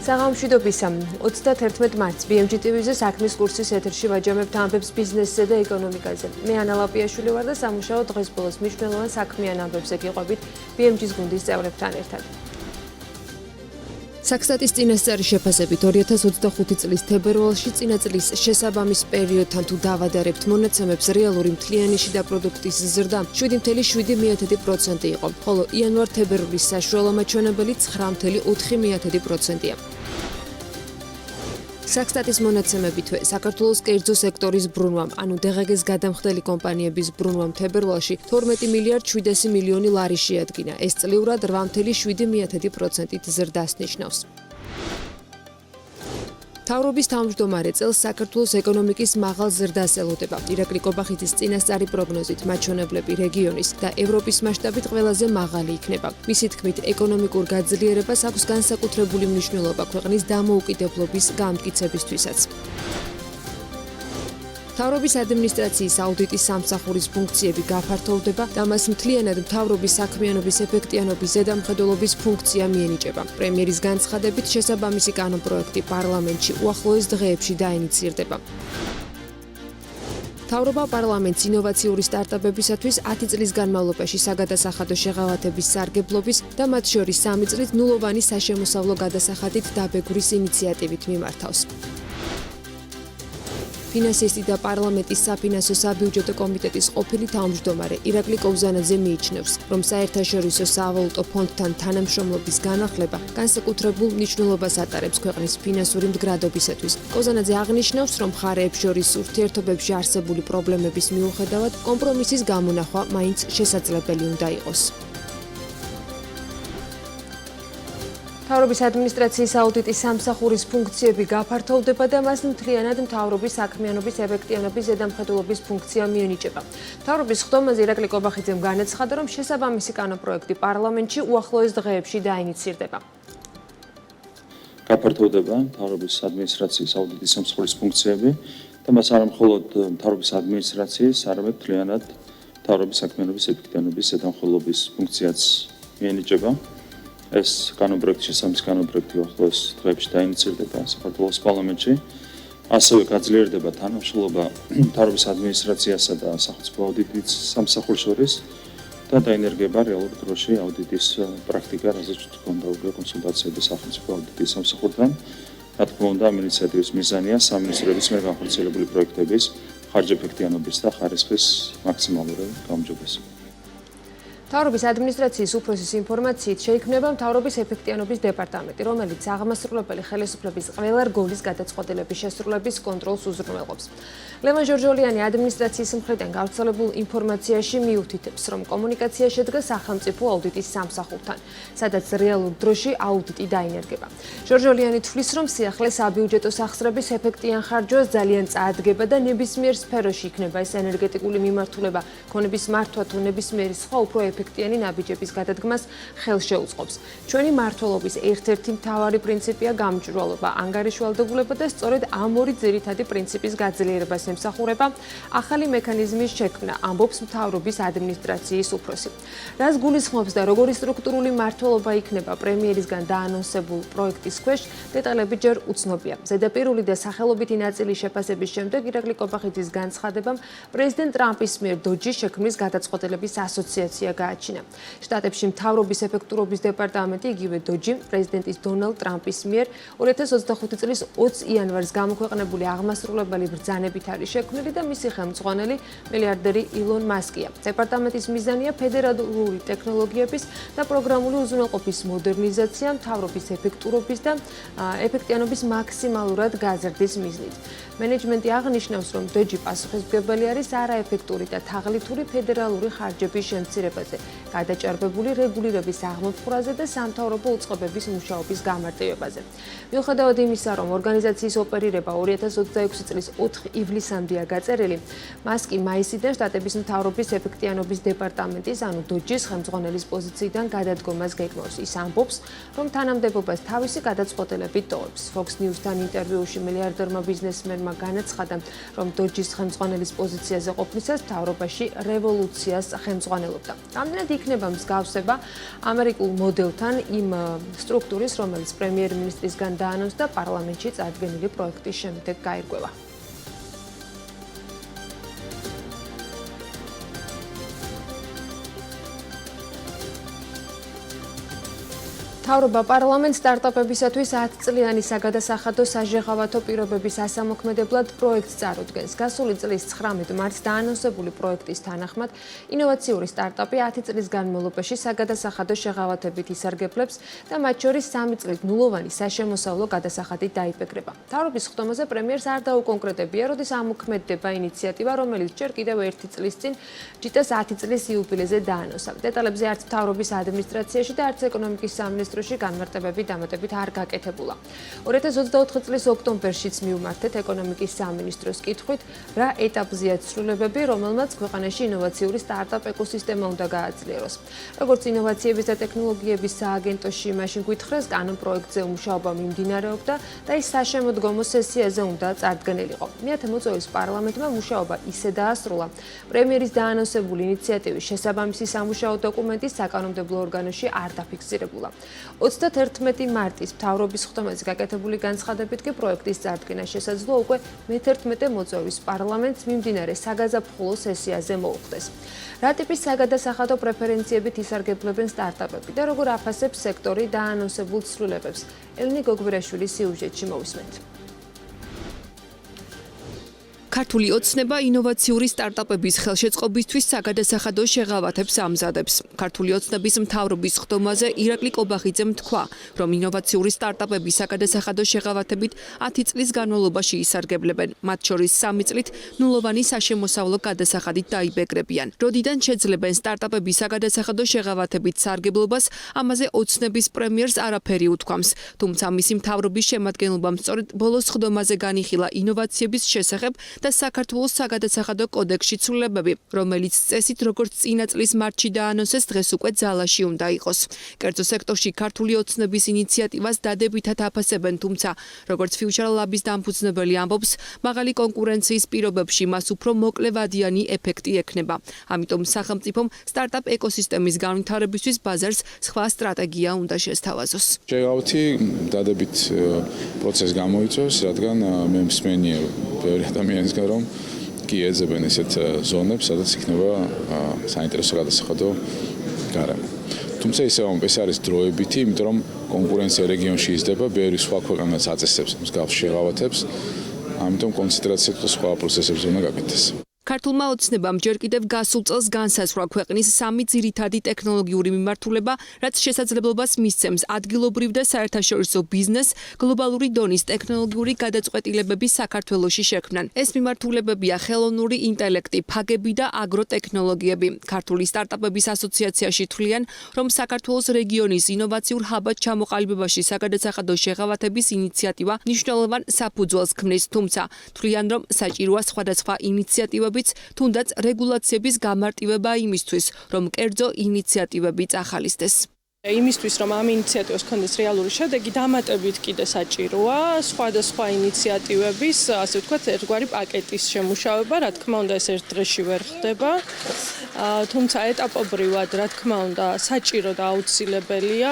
საღამოშვიდობის 31 მარტს BMG TV-ზე საქმის კურსის ეთერში ვაჯამებთ ამბებს ბიზნესზე და ეკონომიკაზე. მე ანა ლაპიაშვილი ვარ და სამუშაო დღეს ბოლოს მნიშვნელოვან საქმიან ამბებზე გიყვებით BMG-ს გუნდის წევრებთან ერთად. საქსტატის წინასწარი შეფასებით 2025 წლის თებერვალში წინა წლის შესაბამის პერიოდთან თუ დავადარებთ მონაცემებს რეალური მთლიანი შიდა პროდუქტის ზრდა 7.7% იყო, ხოლო იანვარ-თებერვლის საშუალო მაჩვენებელი 9.4%-ია. საქსტატის მონაცემებითვე საქართველოს კერძო სექტორის ბრუნვამ, ანუ დღგ-ს გადამხდელი კომპანიების ბრუნვამ თებერვალში 12 მილიარდ 700 მილიონი ლარი შეადგინა. ეს წლიურად 8.7%-ით ზრდას ნიშნავს. მთავრობის თავმჯდომარე წელს საქართველოს ეკონომიკის მაღალ ზრდას ელოდება. ირაკლი კობახიძის წინასწარი პროგნოზით მაჩვენებლები რეგიონის და ევროპის მასშტაბით ყველაზე მაღალი იქნება. მისი თქმით, ეკონომიკურ გაძლიერებას აქვს განსაკუთრებული მნიშვნელობა ქვეყნის დამოუკიდებლობის გამტკიცებისთვისაც. მთავრობის ადმინისტრაციის აუდიტის სამსახურის ფუნქციები გაფართოვდება და მას მთლიანად მთავრობის საქმიანობის ეფექტიანობის ზედამხედველობის ფუნქცია მიენიჭება. პრემიერის განცხადებით, შესაბამისი კანონპროექტი პარლამენტში უახლოეს დღეებში დაინიცირდება. მთავრობა პარლამენტს ინოვაციური სტარტაპებისათვის 10 წლის განმავლობაში საგადასახადო შეღავათების სარგებლობის და მათ შორის 3 წლით ნულოვანი საშემოსავლო გადასახადით დაბეგვრის ინიციატივით მიმართავს. ფინანსისტი და პარლამენტის საფინანსო საბიუჯეტო კომიტეტის ყოფილი თავმჯდომარე ირაკლი კოვზანაძე მიიჩნევს, რომ საერთაშორისო სავალუტო ფონდთან თანამშრომლობის განახლება განსაკუთრებულ მნიშვნელობას ატარებს ქვეყნის ფინანსური მდგრადობისათვის. კოვზანაძე აღნიშნავს, რომ მხარეებს შორის ურთიერთობებში არსებული პრობლემების მიუხედავად კომპრომისის გამონახვა მაინც შესაძლებელი უნდა იყოს. მთავრობის ადმინისტრაციის აუდიტის სამსახურის ფუნქციები გაფართოვდება და მას მთლიანად მთავრობის საქმიანობის ეფექტიანობის ზედამხედველობის ფუნქცია მიენიჭება. მთავრობის ხდომაზე ირაკლი კობახიძემ განაცხადა, რომ შესაბამისი კანონპროექტი პარლამენტში უახლოეს დღეებში დაინიცირდება. გაფართოვდება მთავრობის ადმინისტრაციის აუდიტის სამსახურის ფუნქციები და მას არა მხოლოდ მთავრობის ადმინისტრაციის, არამედ მთლიანად მთავრობის საქმიანობის ეფექტიანობის ზედამხედველობის ფუნქციაც მიენიჭება. ეს კანონპროექტი შესაბამისი კანონპროექტი უახლოეს დღეებში დაინიცირდება საქართველოს პარლამენტში. ასევე გაძლიერდება თანამშრომლობა მთავრობის ადმინისტრაციასა და სახელმწიფო აუდიტის სამსახურს შორის და დაინერგება რეალურ დროში აუდიტის პრაქტიკა, რასაც თქონდა უკვე კონსულტაციები სახელმწიფო აუდიტის სამსახურთან. რა თქმა უნდა, ამ ინიციატივის მიზანია სამინისტროების მიერ განხორციელებული პროექტების ხარჯეფექტიანობის და ხარისხის მაქსიმალური გაუმჯობესება. მთავრობის ადმინისტრაციის უფროსის ინფორმაციით შეიქმნება მთავრობის ეფექტიანობის დეპარტამენტი, რომელიც აღმასრულებელი ხელისუფლების ყველა რგოლის გადაწყვეტილების შესრულების კონტროლს უზრუნველყოფს. ლევან ჟორჟოლიანი ადმინისტრაციის მხრიდან გავრცელებულ ინფორმაციაში მიუთითებს, რომ კომუნიკაცია შედგა სახელმწიფო აუდიტის სამსახურთან, სადაც რეალურ დროში აუდიტი დაინერგება. ჟორჟოლიანი თვლის, რომ სიახლე საბიუჯეტო სახსრების ეფექტიან ხარჯვას ძალიან წაადგება და ნებისმიერ სფეროში იქნება ეს ენერგეტიკული მიმართულება, ქონების მართვა თუ ნებისმიერი სხვა უფრო ეფექტიანი ნაბიჯების გადადგმას ხელს შეუწყობს. ჩვენი მმართველობის ერთ-ერთი მთავარი პრინციპია გამჭვირვალობა, ანგარიშვალდებულება და სწორედ ამ ორი ძირითადი პრინციპის გაძლიერებას ემსახურება ახალი მექანიზმის შექმნა, ამბობს მთავრობის ადმინისტრაციის უფროსი. რას გულისხმობს და როგორი სტრუქტურული მმართველობა იქნება პრემიერისგან დაანონსებულ პროექტის ქვეშ, დეტალები ჯერ უცნობია. ზედაპირული და სახელობითი ნაწილის შეფასების შემდეგ ირაკლი კობახიძის განცხადებამ პრეზიდენტ ტრამპის მიერ დოჯის შექმნის გადაწყვეტილების ასოციაცია გააჩინა. შტატებში მთავრობის ეფექტურობის დეპარტამენტი, იგივე დოჯი, პრეზიდენტის დონალდ ტრამპის მიერ 2025 წლის 20 იანვარს გამოქვეყნებული აღმასრულებელი ბრძანებით არის შექმნილი და მისი ხელმძღვანელი მილიარდერი ილონ მასკია. დეპარტამენტის მიზანია ფედერალური ტექნოლოგიების და პროგრამული უზრუნველყოფის მოდერნიზაცია მთავრობის ეფექტურობის და ეფექტიანობის მაქსიმალურად გაზრდის მიზნით. მენეჯმენტი აღნიშნავს, რომ დოჯი პასუხისმგებელი არის არაეფექტური და თაღლითური ფედერალური ხარჯების შემცირებაზე, გადაჭარბებული რეგულირების აღმოფხვრაზე და სამთავრობო უწყებების მუშაობის გამარტივებაზე. მიუხედავად იმისა, რომ ორგანიზაციის ოპერირება 2026 წლის 4 ივლისამდეა გაწერილი, მასკი მაისიდან შტატების მთავრობის ეფექტიანობის დეპარტამენტის, ანუ დოჯის ხელმძღვანელის პოზიციიდან გადადგომას გეგმავს. ის ამბობს, რომ თანამდებობას თავისი გადაწყვეტილებით ტოვებს. Fox News-თან ინტერვიუში მილიარდერმა ბიზნესმენმა განაცხადა, რომ დოჯის ხელმძღვანელის პოზიციაზე ყოფნისას მთავრობაში რევოლუციას ხელმძღვანელობდა. ამ რამდენად იქნება მსგავსება ამერიკულ მოდელთან იმ სტრუქტურის, რომელიც პრემიერ-მინისტრისგან დაანონსდა პარლამენტში წარდგენილი პროექტის შემდეგ გაირკვევა. მთავრობა პარლამენტ სტარტაპებისათვის 10 წლიანი საგადასახადო საჟეღავათო პირობების ასამოქმედებლად პროექტს წარუდგენს. გასული წლის 19 მარტს დაანონსებული პროექტის თანახმად ინოვაციური სტარტაპი 10 წლის განმავლობაში საგადასახადო შეღავათებით ისარგებლებს და მათ შორის 3 წლით ნულოვანი საშემოსავლო გადასახადით დაიფეგრება. მთავრობის ხდომაზე პრემიერს არ დაუკონკრეტებია, როდის ამოქმედდება ინიციატივა, რომელიც ჯერ კიდევ 1 წლის წინ ჯიტას 10 წლის იუბილეზე დაანონსა. დეტალებზე არც მთავრობის ადმინისტრაციაში და არც ეკონომიკის სამინისტროში განმარტებები დამატებით არ გაკეთებულა. 2024 წლის ოქტომბერშიც მივმართეთ ეკონომიკის სამინისტროს კითხვით, რა ეტაპზეა ცვლილებები, რომელმაც ქვეყანაში ინოვაციური სტარტაპ ეკოსისტემა უნდა გააძლიეროს. როგორც ინოვაციების და ტექნოლოგიების სააგენტოში მაშინ გვითხრეს, კანონ პროექტზე მუშაობა მიმდინარეობდა და ის საშემოდგომო სესიაზე უნდა წარდგენილიყო. მეათე მოწვევის პარლამენტმა მუშაობა ისე დაასრულა. პრემიერის დაანონსებული ინიციატივის შესაბამისი სამუშაო დოკუმენტი საკანონმდებლო ორგანოში არ დაფიქსირებულა. 31 მარტის მთავრობის ხდომაზე გაკეთებული განცხადებით კი პროექტის წარდგენა შესაძლოა უკვე მე-11 მოწვევის პარლამენტს მიმდინარე საგაზაფხულო სესიაზე მოუხდეს. რა ტიპის საგადასახადო პრეფერენციებით ისარგებლებენ სტარტაპები და როგორ აფასებს სექტორი დაანონსებულ ცვლილებებს? ელინი გოგბერაშვილის სიუჟეტში მოვისმენთ. ქართული ოცნება ინოვაციური სტარტაპების ხელშეწყობისთვის საგადასახადო შეღავათებს ამზადებს. ქართული ოცნების მთავრობის ხდომაზე ირაკლი კობახიძემ თქვა, რომ ინოვაციური სტარტაპები საგადასახადო შეღავათებით 10 წლის განმავლობაში ისარგებლებენ, მათ შორის 3 წლით ნულოვანი საშემოსავლო გადასახადით დაიბეგრებიან. როდიდან შეძლებენ სტარტაპები საგადასახადო შეღავათებით სარგებლობას, ამაზე ოცნების პრემიერს არაფერი უთქვამს, თუმცა მისი მთავრობის შემადგენლობამ სწორედ ბოლოს ხდომაზე განიხილა ინოვაციების შესახებ და საქართველოს საგადასახადო კოდექსში ცვლილებები, რომელიც წესით როგორც წინა წლის მარტში დაანონსეს, დღეს უკვე ძალაში უნდა იყოს. კერძო სექტორში ქართული ოცნების ინიციატივას დადებითად აფასებენ, თუმცა როგორც Future Lab-ის დამფუძნებელი ამბობს, მაღალი კონკურენციის პირობებში მას უფრო მოკლევადიანი ეფექტი ექნება. ამიტომ სახელმწიფომ სტარტაპ ეკოსისტემის განვითარებისთვის ბაზარს სხვა სტრატეგია უნდა შესთავაზოს. შეღავათი დადებით პროცესს გამოიწვევს, რადგან მე მსმენია ბევრი ადამიანის რომ კი ეძებენ ესეთ ზონებს, სადაც იქნება საინტერესო გადასახადო გარემო. თუმცა ეს არის დროებითი, იმიტომ რომ კონკურენცია რეგიონში იზრდება, ბევრი სხვა ქვეყანაც აწესებს მსგავს შეღავათებს, ამიტომ კონცენტრაცია სხვა პროცესებზე უნდა გაკეთდეს. ქართულმა ოცნებამ ჯერ კიდევ გასულ წელს განსაზღვრა ქვეყნის 3 ძირითადი ტექნოლოგიური მიმართულება, რაც შესაძლებლობას მისცემს ადგილობრივ და საერთაშორისო ბიზნეს გლობალური დონის ტექნოლოგიური გადაწყვეტილებების საქართველოში შექმნან. ეს მიმართულებებია ხელოვნური ინტელექტი, ფაგები და აგროტექნოლოგიები. ქართული სტარტაპების ასოციაციაში თვლიან, რომ საქართველოს რეგიონის ინოვაციურ ჰაბად ჩამოყალიბებაში საგადასახადო შეღავათების ინიციატივა მნიშვნელოვან საფუძველს ქმნის, თუმცა თვლიან, რომ საჭიროა სხვადასხვა ინიციატივები თუნდაც რეგულაციების გამარტივება იმისთვის, რომ კერძო ინიციატივები წახალისდეს. იმისთვის, რომ ამ ინიციატივას ქონდეს რეალური შედეგი, დამატებით კიდე საჭიროა სხვადასხვა ინიციატივების, ასე ვთქვათ, ერთგვარი პაკეტის შემუშავება, რა თქმა უნდა, ეს ერთ დღეში ვერ ხდება. თუმცა ეტაპობრივად, რა თქმა უნდა, საჭირო და აუცილებელია,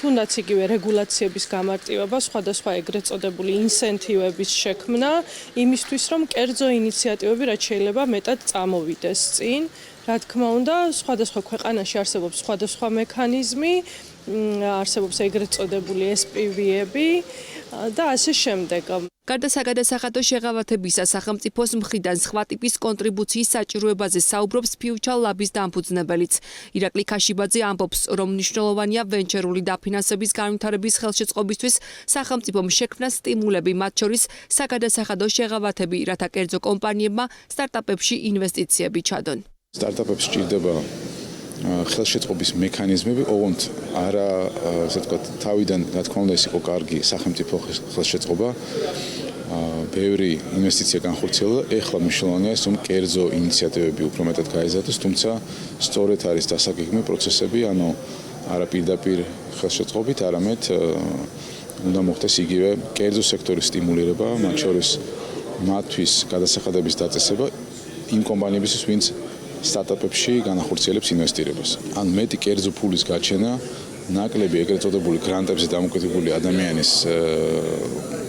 თუნდაც იგივე რეგულაციების გამარტივება, სხვადასხვა ეგრეთ წოდებული ინსენტივების შექმნა, იმისთვის, რომ კერძო ინიციატივები რაც შეიძლება მეტად წამოვიდეს წინ. რა თქმა უნდა, სხვადასხვა ქვეყანაში არსებობს სხვადასხვა მექანიზმი, არსებობს ეგრეთ წოდებული SPV-ები და ასე შემდეგ. გარდა საგადასახადო შეღავათებისა, სახელმწიფოს მხრიდან სხვა ტიპის კონტრიბუციის საჭიროებაზე საუბრობს Future Lab-ის დამფუძნებელიც. ირაკლი ქაშიბაძე ამბობს, რომ მნიშვნელოვანია ვენჩერული დაფინანსების განვითარების ხელშეწყობისთვის სახელმწიფომ შექმნა სტიმულები, მათ შორის საგადასახადო შეღავათები, რათა კერძო კომპანიებმა სტარტაპებში ინვესტიციები ჩადონ. სტარტაპებს სჭირდება ხელშეწყობის მექანიზმები, ოღონდ არა, ასე ვთქვათ, თავიდან, რა თქმა უნდა, ეს იყო კარგი სახელმწიფო ხელშეწყობა. ბევრი ინვესტიცია განხორციელდა, ეხლა მნიშვნელოვანია ის, რომ კერძო ინიციატივები უფრო მეტად გაიზარდოს, თუმცა სწორედ არის დასაგეგმე პროცესები, ანუ არა პირდაპირ ხელშეწყობით, არამედ უნდა მოხდეს იგივე კერძო სექტორის სტიმულირება, მათ შორის მათთვის გადასახადების დაწესება იმ კომპანიებისთვის, ვინც სტარტაპებში განახორციელებს ინვესტირებას. ან მეტი კერძო ფულის გაჩენა, ნაკლები ეგრეთ წოდებული გრანტებზე დამოკიდებული ადამიანის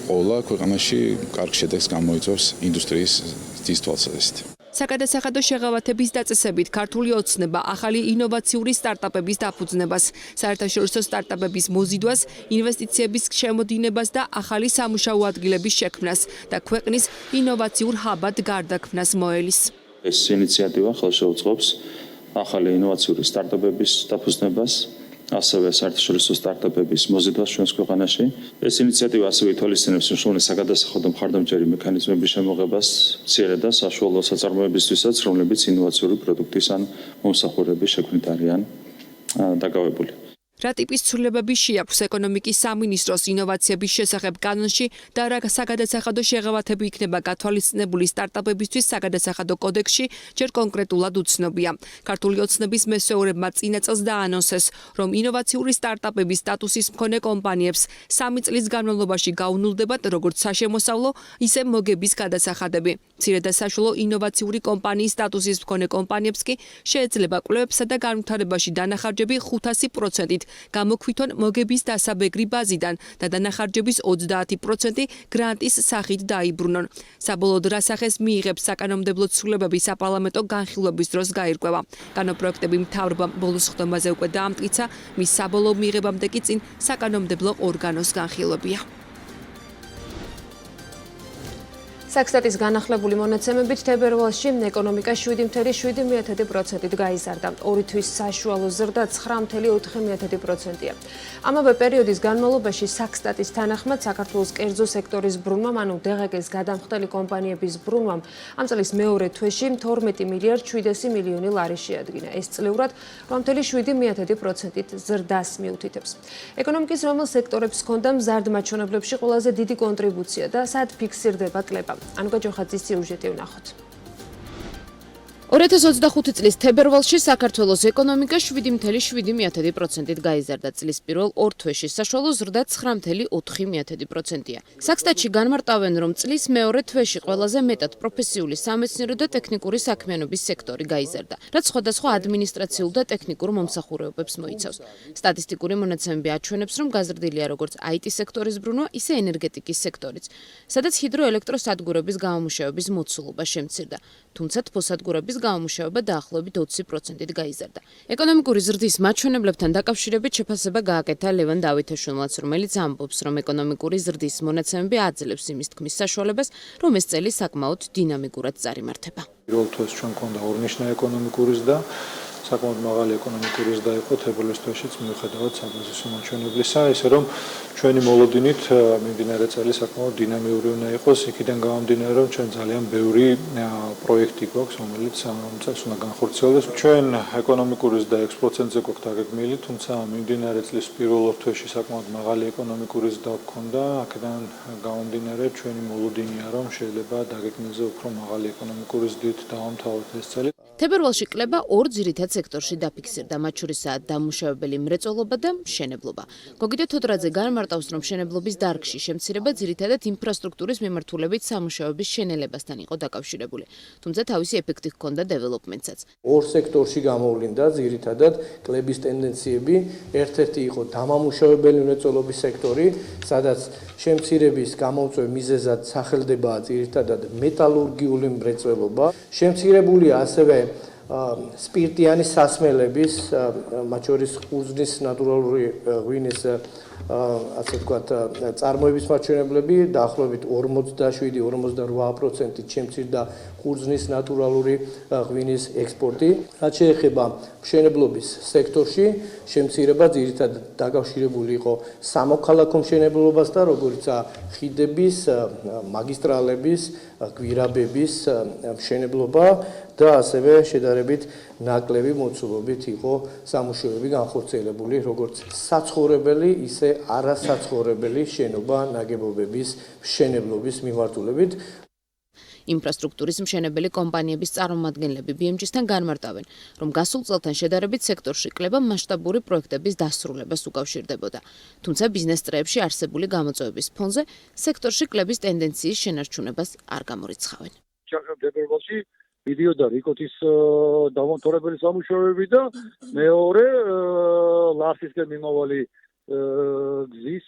ყოლა ქვეყანაში კარგ შედეგს გამოიწვევს ინდუსტრიის ზრდის თვალსაზრისით. საგადასახადო შეღავათების დაწესებით ქართული ოცნება ახალი ინოვაციური სტარტაპების დაფუძნებას, საერთაშორისო სტარტაპების მოზიდვას, ინვესტიციების შემოდინებას და ახალი სამუშაო ადგილების შექმნას და ქვეყნის ინოვაციურ ჰაბად გარდაქმნას მოელის. ეს ინიციატივა ხელს შეუწყობს ახალი ინოვაციური სტარტაპების დაფუძნებას, ასევე საერთაშორისო სტარტაპების მოზიდვას ჩვენს ქვეყანაში. ეს ინიციატივა ასევე ითვალისწინებს მნიშვნელოვანი საგადასახადო მხარდამჭერი მექანიზმების შემოღებას მცირე და საშუალო საწარმოებისთვისაც, რომლებიც ინოვაციური პროდუქტის ან მომსახურების შექმნით არიან დაკავებული. რა ტიპის ცვლილებები შეაქვს ეკონომიკის სამინისტროს ინოვაციების შესახებ კანონში და რა საგადასახადო შეღავათები იქნება გათვალისწინებული სტარტაპებისთვის საგადასახადო კოდექსში, ჯერ კონკრეტულად უცნობია. ქართული ოცნების მესვეურებმა წინა წელს დაანონსეს, რომ ინოვაციური სტარტაპების სტატუსის მქონე კომპანიებს 3 წლის განმავლობაში გაუნულდებათ როგორც საშემოსავლო, ისე მოგების გადასახადები. მცირე და საშუალო ინოვაციური კომპანიის სტატუსის მქონე კომპანიებს კი შეეძლება კვლევებსა და განვითარებაში დანახარჯები 500%-ით გამოქვithონ მოგების დასაბეგრი ბაზიდან და დანახარჯების 30% გრანტის სახით დაიბრუნონ. საბოლოოდ რასახეს მიიღებს საკანონმდებლო ცვლილებები საპარლამენტო განხილვების დროს გაირკვევა. კანონპროექტები მთავრობამ ბოლოს ხდომაზე უკვე დაამტკიცა, მის საბოლოო მიღებამდე კი წინ საკანონმდებლო ორგანოს განხილვებია. საქსტატის განახლებული მონაცემებით თებერვალში ეკონომიკა 7.7%-ით გაიზარდა. 2 თვის საშუალო ზრდა 9.4%-ია. ამავე პერიოდის განმავლობაში საქსტატის თანახმად საქართველოს კერძო სექტორის ბრუნვამ, ანუ დღგ-ს გადამხდელი კომპანიების ბრუნვამ, ამ წლის მეორე თვეში 12 მილიარდ 700 მილიონი ლარი შეადგინა. ეს წლიურად 8.7%-ით ზრდას მიუთითებს. ეკონომიკის რომელ სექტორებს ჰქონდა მზარდ მაჩვენებლებში ყველაზე დიდი კონტრიბუცია და სად ფიქსირდება კლება? ანუკა ჯოხაძის სიუჟეტი ვნახოთ. 2025 წლის თებერვალში საქართველოს ეკონომიკა 7.7%-ით გაიზარდა. წლის პირველ ორ თვეში საშუალო ზრდა 9.4%-ია. საქსტატში განმარტავენ, რომ წლის მეორე თვეში ყველაზე მეტად პროფესიული, სამეცნიერო და ტექნიკური საქმიანობის სექტორი გაიზარდა, რაც სხვადასხვა ადმინისტრაციულ და ტექნიკურ მომსახურებებს მოიცავს. სტატისტიკური მონაცემები აჩვენებს, რომ გაზრდილია როგორც IT სექტორის ბრუნვა, ისე ენერგეტიკის სექტორიც, სადაც ჰიდროელექტროსადგურების გამომუშავების მოცულობა შემცირდა, თუმცა თბოსადგურების გამომუშავება დაახლოებით 20%-ით გაიზარდა. ეკონომიკური ზრდის მაჩვენებლებთან დაკავშირებით შეფასება გააკეთა ლევან დავითაშვილმაც, რომელიც ამბობს, რომ ეკონომიკური ზრდის მონაცემები აძლევს იმის თქმის საშუალებას, რომ ეს წელი საკმაოდ დინამიკურად წარიმართება. პირველ თვეს ჩვენ გვქონდა ორნიშნა ეკონომიკური ზრდა, საკმაოდ მაღალი ეკონომიკური ზრდა იყო თებერვლის თვეშიც მიუხედავად საბაზისო მაჩვენებლისა, ისე რომ ჩვენი მოლოდინით მიმდინარე წელი საკმაოდ დინამიური უნდა იყოს, იქიდან გამომდინარე, რომ ჩვენ ძალიან ბევრი პროექტი გვაქვს, რომელიც ამ წელს უნდა განხორციელდეს. ჩვენ ეკონომიკური ზრდა 6%-ზე გვაქვს დაგეგმილი, თუმცა მიმდინარე წლის პირველ ორ თვეში საკმაოდ მაღალი ეკონომიკური ზრდა გვქონდა, აქედან გამომდინარე ჩვენი მოლოდინია, რომ შეიძლება დაგეგმილზე უფრო მაღალი ეკონომიკური ზრდით დავამთავროთ ეს წელი. თებერვალში კლება ორ ძირითად სექტორში დაფიქსირდა, მათ შორისაა დამუშავებელი მრეწველობა და მშენებლობა. გოგიტე თოდრაძე განმარტავს, რომ მშენებლობის დარგში შემცირება ძირითადად ინფრასტრუქტურის მიმართულებით სამუშაოების შენელებასთან იყო დაკავშირებული, თუმცა თავისი ეფექტი ჰქონდა დეველოპმენტსაც. ორ სექტორში გამოვლინდა ძირითადად კლების ტენდენციები. ერთ-ერთი იყო დამამუშავებელი მრეწველობის სექტორი, სადაც შემცირების გამომწვევ მიზეზად სახელდებაა ძირითადად მეტალურგიული მრეწველობა. შემცირებულია ასევე სპირტიანი სასმელების, მათ შორის ყურძნის ნატურალური ღვინის ასე ვთქვათ, წარმოების მაჩვენებლები დაახლოებით 47-48%-ით შემცირდა ყურძნის ნატურალური ღვინის ექსპორტი. რაც შეეხება მშენებლობის სექტორში, შემცირება ძირითადად დაკავშირებული იყო სამოქალაქო მშენებლობასთან, როგორიცაა ხიდების, მაგისტრალების, გვირაბების მშენებლობა და ასევე შედარებით ნაკლები მოცულობით იყო სამუშაოები განხორციელებული, როგორც საცხოვრებელი, ისე არასაცხოვრებელი შენობა ნაგებობების მშენებლობის მიმართულებით. ინფრასტრუქტურის მშენებელი კომპანიების წარმომადგენლები BMG-სთან განმარტავენ, რომ გასულ წელთან შედარებით სექტორში კლება მასშტაბური პროექტების დასრულებას უკავშირდებოდა. თუმცა ბიზნეს წრეებში არსებული გამოწვევების ფონზე სექტორში კლების ტენდენციის შენარჩუნებას არ გამორიცხავენ. თებერვალში მიდიოდა რიკოტის დამონტორებელი სამუშაოები და მეორე ლარსისკენ მიმავალი გზის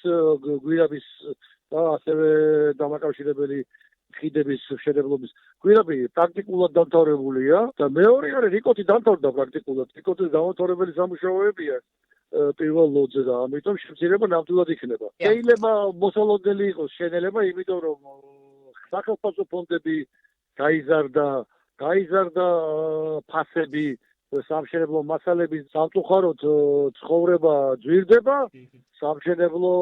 გვირაბის და ასევე დამაკავშირებელი ხიდების მშენებლობის გვირაბი პრაქტიკულად დამთავრებულია და მეორე არის რიკოტი დამთავრდა პრაქტიკულად. რიკოტის დამონტორებელი სამუშაოებია პირველ ლოდზე და ამიტომ შემცირება ნამდვილად იქნება. შეიძლება მოსალოდნელი იყოს შენელება, იმიტომ რომ სახელმწიფო ფონდები გაიზარდა ფასები, სამშენებლო მასალების სამწუხაროდ ცხოვრება ძვირდება, სამშენებლო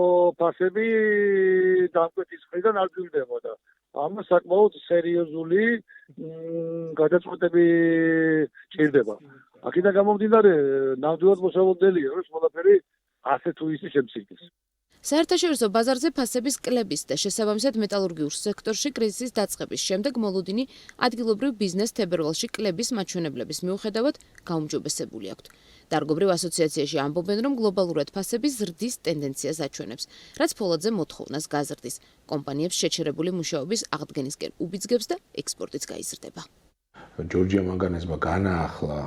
ფასები დამკვეთის მხრიდან არ ძვირდება და ამას საკმაოდ სერიოზული გადაწყვეტები ჭირდება. აქედან გამომდინარე, ნამდვილად მოსალოდნელია, რომ ყველაფერი ასე თუ ისე შემცირდეს. საერთაშორისო ბაზარზე ფასების კლების და შესაბამისად მეტალურგიულ სექტორში კრიზისის დაწყების შემდეგ მოლოდინი ადგილობრივ ბიზნეს თებერვალში კლების მაჩვენებლების მიუხედავად გაუმჯობესებული აქვთ. დარგობრივ ასოციაციაში ამბობენ, რომ გლობალურად ფასების ზრდის ტენდენციას აჩვენებს, რაც ფოლადზე მოთხოვნას გაზრდის. კომპანიებს შეჩერებული მუშაობის აღდგენისკენ უბიძგებს და ექსპორტიც გაიზრდება. ჯორჯია მანგანეზმა განაახლა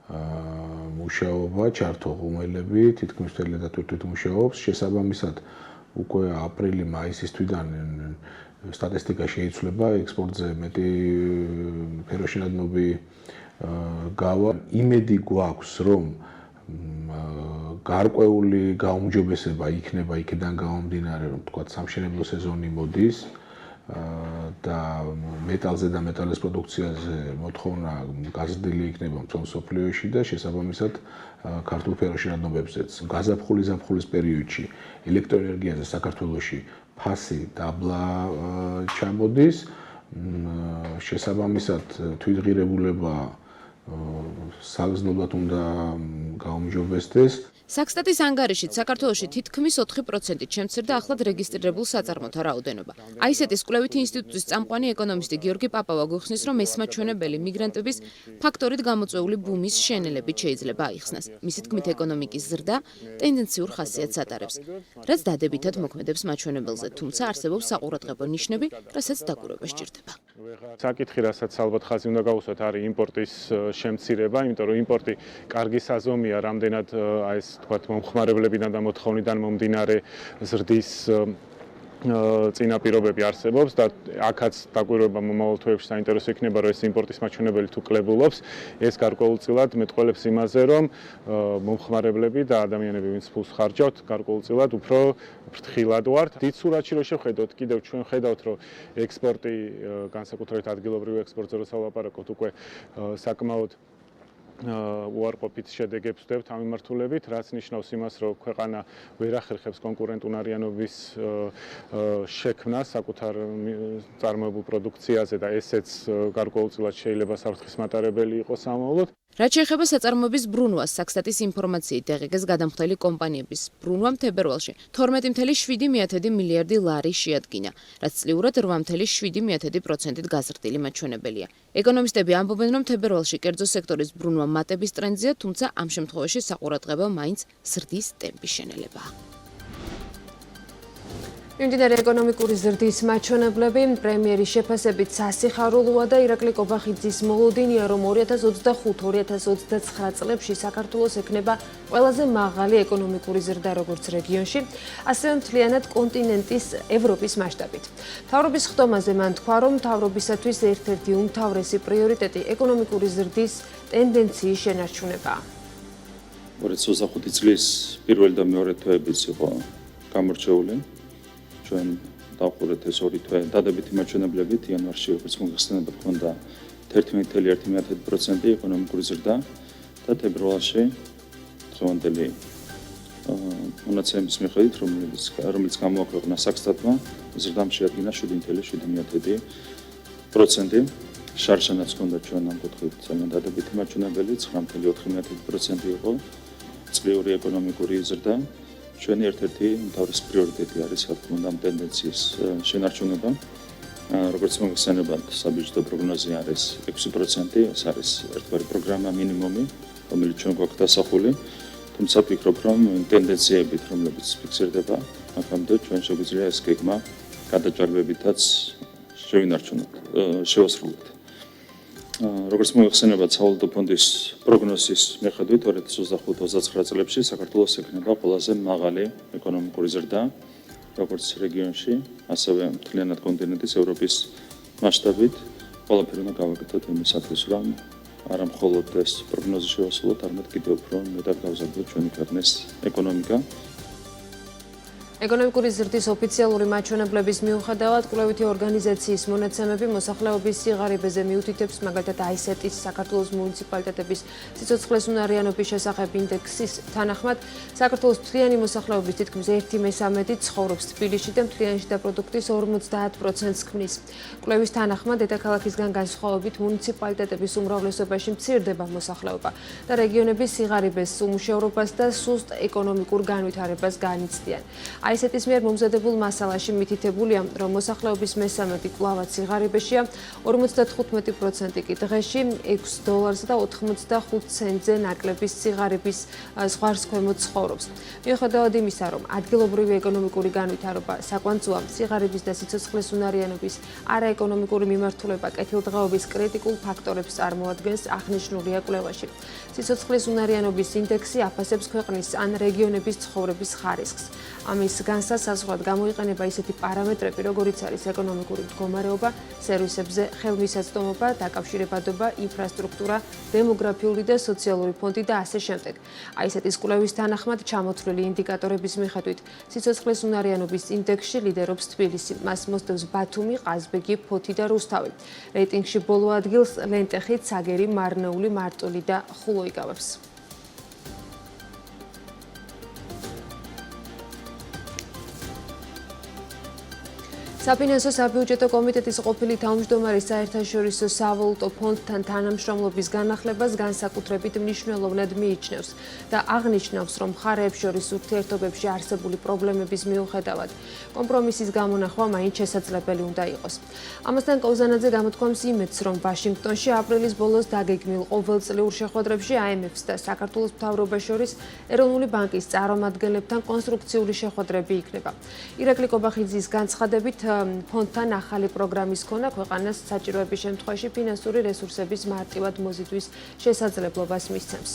მუშაობა, ჩართო ღუმელები, თითქმის მთელი დათვირთვით მუშაობს. შესაბამისად, უკვე აპრილი-მაისის თვიდან სტატისტიკა შეიცვლება, ექსპორტზე მეტი ფეროშინადნობი გავა. იმედი გვაქვს, რომ გარკვეული გაუმჯობესება იქნება იქიდან გამომდინარე, რომ თქვათ სამშენებლო სეზონი მოდის და მეტალზე და მეტალის პროდუქციაზე მოთხოვნა გაზრდილი იქნება მთელ მსოფლიოში და შესაბამისად ქართულ ფეროშინადნობებზეც. გაზაფხულის პერიოდში ელექტროენერგიაზე საქართველოში ფასი დაბლა ჩამოდის, შესაბამისად თვითღირებულება საგრძნობლად უნდა გაუმჯობესდეს. საქსტატის ანგარიშით საქართველოში თითქმის 4%-ით შემცირდა ახლად რეგისტრირებულ საწარმოთა რაოდენობა. აისეტის კვლევითი ინსტიტუტის წამყვანი ეკონომისტი გიორგი პაპავა გვიხსნის, რომ ეს მაჩვენებელი მიგრანტების ფაქტორით გამოწვეული ბუმის შენელებით შეიძლება აიხსნას. მისი თქმით, ეკონომიკის ზრდა ტენდენციურ ხასიათს ატარებს, რაც დადებითად მოქმედებს მაჩვენებელზე, თუმცა არსებობს საყურადღებო ნიშნები, რასაც დაკვირვება სჭირდება. საკითხი, რასაც ალბათ ხაზი უნდა გავუსვათ, არის იმპორტის შემცირება, იმიტომ რომ იმპორტი კარგი საზომია, რამდენად აი ეს თქვათ მომხმარებლებიდან და მოთხოვნიდან მომდინარე ზრდის წინაპირობები არსებობს და აქაც დაკვირვება მომავალ თვეებში საინტერესო იქნება, რომ ეს იმპორტის მაჩვენებელი თუ კლებულობს, ეს გარკვეულწილად მეტყველებს იმაზე, რომ მომხმარებლები და ადამიანები, ვინც ფულს ხარჯავთ, გარკვეულწილად უფრო ფრთხილად ვართ. დიდ სურათში რო შევხედოთ, კიდევ ჩვენ ხედავთ, რომ ექსპორტი, განსაკუთრებით ადგილობრივ ექსპორტზე რო სალაპარაკოთ, უკვე საკმაოდ უარყოფით შედეგებს ვხვდებთ ამ მიმართულებით, რაც ნიშნავს იმას, რომ ქვეყანა ვერ ახერხებს კონკურენტუნარიანობის შექმნას საკუთარ წარმოებულ პროდუქციაზე და ესეც გარკვეულწილად შეიძლება საფრთხის მატარებელი იყოს ამავდროულად. რაც შეეხება საწარმოების ბრუნვას, საქსტატის ინფორმაციით დაღეგეს გადამხდელი კომპანიების ბრუნვამ თებერვალში 12.7 მილიარდი ლარი შეადგინა, რაც წლიურად 8.7%-ით გაზრდილი მაჩვენებელია. ეკონომისტები ამბობენ, რომ თებერვალში კერძო სექტორის ბრუნვა მატების ტრენდზეა, თუმცა ამ შემთხვევაში საყურადღებო მაინც ზრდის ტემპის შენელებაა. მიმდინარე ეკონომიკური ზრდის მაჩვენებლები პრემიერის შეფასებით სასიხარულოა და ირაკლი კობახიძის მოლოდინია, რომ 2025-2029 წლებში საქართველოს ექნება ყველაზე მაღალი ეკონომიკური ზრდა როგორც რეგიონში, ასევე მთლიანად კონტინენტის ევროპის მასშტაბით. მთავრობის ხდომაზე მან თქვა, რომ მთავრობისათვის ერთ-ერთი უმთავრესი პრიორიტეტი ეკონომიკური ზრდის ტენდენციის შენარჩუნებაა. 2025 წლის პირველი და მეორე თვეებიც იყო გამორჩეული. ჩვენ დავყურეთ ეს ორი თვე დადებითი მაჩვენებლებით, იანვარში როგორც მოგხსენებათ, ჰქონდა 11.1% ეკონომიკური ზრდა და თებერვალში დღევანდელი მონაცემის მიხედვით, რომელიც გამოაქვეყნა საქსტატმა, ზრდამ შეადგინა 7.7%. შარშანაც ჰქონდა ჩვენ ამ კუთხით ძალიან დადებითი მაჩვენებელი, 9.4% იყო წლიური ეკონომიკური ზრდა. ჩვენი ერთ-ერთი უმთავრესი პრიორიტეტი არის, რა თქმა უნდა, ამ ტენდენციის შენარჩუნება. როგორც მოგხსენებათ, საბიუჯეტო პროგნოზი არის 6%, ეს არის ერთგვარი პროგრამა მინიმუმი, რომელიც ჩვენ გვაქვს დასახული. თუმცა ვფიქრობ, რომ ტენდენციებით, რომლებიც ფიქსირდება, აქამდე ჩვენ შეგვიძლია ეს გეგმა გადაჭარბებითაც შევინარჩუნოთ, შევასრულოთ. როგორც მოიხსენებათ სავალუტო ფონდის პროგნოზის მიხედვით 2025-29 წლებში საქართველოს ექნება ყველაზე მაღალი ეკონომიკური ზრდა როგორც რეგიონში, ასევე მთლიანად კონტინენტის ევროპის მასშტაბით. ყველაფერი უნდა გავაკეთოთ იმისათვის, რომ არა მხოლოდ ეს პროგნოზი შევასრულოთ, არამედ კიდევ უფრო მეტად გავზარდოთ ჩვენი ქვეყნის ეკონომიკა. ეკონომიკური ზრდის ოფიციალური მაჩვენებლების მიუხედავად, კვლევითი ორგანიზაციის მონაცემები მოსახლეობის სიღარიბეზე მიუთითებს, მაგალითად ICET-ის საქართველოს მუნიციპალიტეტების სიცოცხლეს უნარიანობის შესახებ ინდექსის თანახმად, საქართველოს მთლიანი მოსახლეობის თითქმის 1/13 ცხოვრობს თბილისში და მთლიანი შიდა პროდუქტის 50%-ს ქმნის. კვლევის თანახმად, დედაქალაქისგან განსხვავებით, მუნიციპალიტეტების უმრავლესობაში მცირდება მოსახლეობა და რეგიონების სიღარიბეს, უმუშევრობას და სუსტ ეკონომიკურ განვითარებას განიცდიან. ICET-ის მიერ მომზადებულ მასალაში მითითებულია, რომ მოსახლეობის მესამედი კვლავაც სიღარიბეშია, 55% კი დღეში $6.85 ნაკლების სიღარიბის ზღვარსქვემოთ ცხოვრობს. მიუხედავად იმისა, რომ ადგილობრივი ეკონომიკური განვითარება საკვანძოა, სიღარიბის და სიცოცხლის უნარიანობის არაეკონომიკური მიმართულება კეთილდღეობის კრიტიკულ ფაქტორებს წარმოადგენს, აღნიშნულია კვლევაში. სიცოცხლის უნარიანობის ინდექსი აფასებს ქვეყნის ან რეგიონების ცხოვრების ხარისხს. ამის განსასაზღვრად გამოიყენება ისეთი პარამეტრები, როგორიც არის ეკონომიკური მდგომარეობა, სერვისებზე ხელმისაწვდომობა, დაკავშირებადობა, ინფრასტრუქტურა, დემოგრაფიული და სოციალური ფონდი და ასე შემდეგ. ICET-ის კვლევის თანახმად ჩამოთვლილი ინდიკატორების მიხედვით, სიცოცხლის უნარიანობის ინდექსში ლიდერობს თბილისი, მას მოსდევს ბათუმი, ყაზბეგი, ფოთი და რუსთავი. რეიტინგში ბოლო ადგილს ლენტეხი, ცაგერი, მარნეული, მარტული და ხულო იკავებს. საფინანსო საბიუჯეტო კომიტეტის ყოფილი თავმჯდომარის საერთაშორისო სავალუტო ფონდთან თანამშრომლობის განახლებას განსაკუთრებით მნიშვნელოვნად მიიჩნევს და აღნიშნავს, რომ მხარეებს შორის ურთიერთობებში არსებული პრობლემების მიუხედავად კომპრომისის გამონახვა მაინც შესაძლებელი უნდა იყოს. ამასთან კოზანაძე გამოთქვამს იმედს, რომ ვაშინგტონში აპრილის ბოლოს დაგეგმილ ყოველწლიურ შეხვედრებში IMF-ს და საქართველოს მთავრობას შორის ეროვნული ბანკის წარმომადგენლებთან კონსტრუქციული შეხვედრები იქნება. ირაკლი კობახიძის განცხადებით, ფონდთან ახალი პროგრამის ქონა ქვეყანას საჭიროების შემთხვევაში ფინანსური რესურსების მარტივად მოზიდვის შესაძლებლობას მისცემს.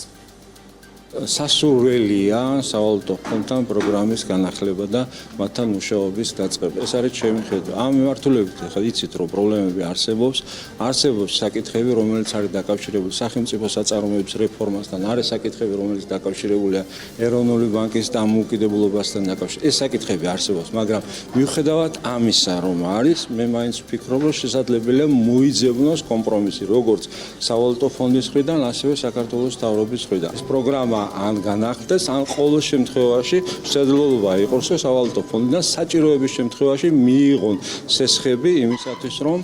სასურველია სავალუტო ფონდთან პროგრამის განახლება და მათთან მუშაობის დაწყება. ეს არის ჩემი ხედვა. ამ მიმართულებით ახლა იცით, რომ პრობლემები არსებობს საკითხები, რომელიც არის დაკავშირებული სახელმწიფო საწარმოების რეფორმასთან, არის საკითხები, რომელიც დაკავშირებულია ეროვნული ბანკის დამოუკიდებლობასთან დაკავშირებით. ეს საკითხები არსებობს, მაგრამ მიუხედავად ამისა, რომ არის, მე მაინც ვფიქრობ, რომ შესაძლებელია მოიძებნოს კომპრომისი, როგორც სავალუტო ფონდის მხრიდან, ასევე საქართველოს მთავრობის მხრიდან. ეს პროგრამა ან განახლდეს, ან ყოველ შემთხვევაში შესაძლებლობა იყოს, რომ სავალუტო ფონდიდან საჭიროების შემთხვევაში მიიღონ სესხები იმისათვის, რომ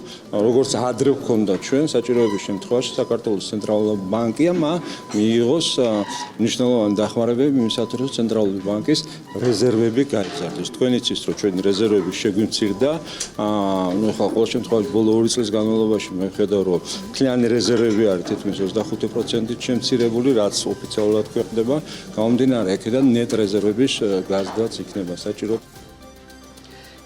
როგორც ადრე ვქონდა ჩვენ საჭიროების შემთხვევაში საქართველოს ცენტრალური ბანკიამ მიიღოს მნიშვნელოვანი დახმარებები იმისათვის, რომ ცენტრალური ბანკის რეზერვები გაიზარდოს. თქვენ იცით, რომ ჩვენი რეზერვები შეგვიმცირდა, ახლა ყოველ შემთხვევაში ბოლო 2 წლის განმავლობაში მე ვხედავ, რომ მთლიანი რეზერვები არის თითქმის 25%-ით შემცირებული, რაც ოფიციალურად ხდება, გამომდინარე აქედან ნეტ რეზერვების გაზრდაც იქნება საჭირო.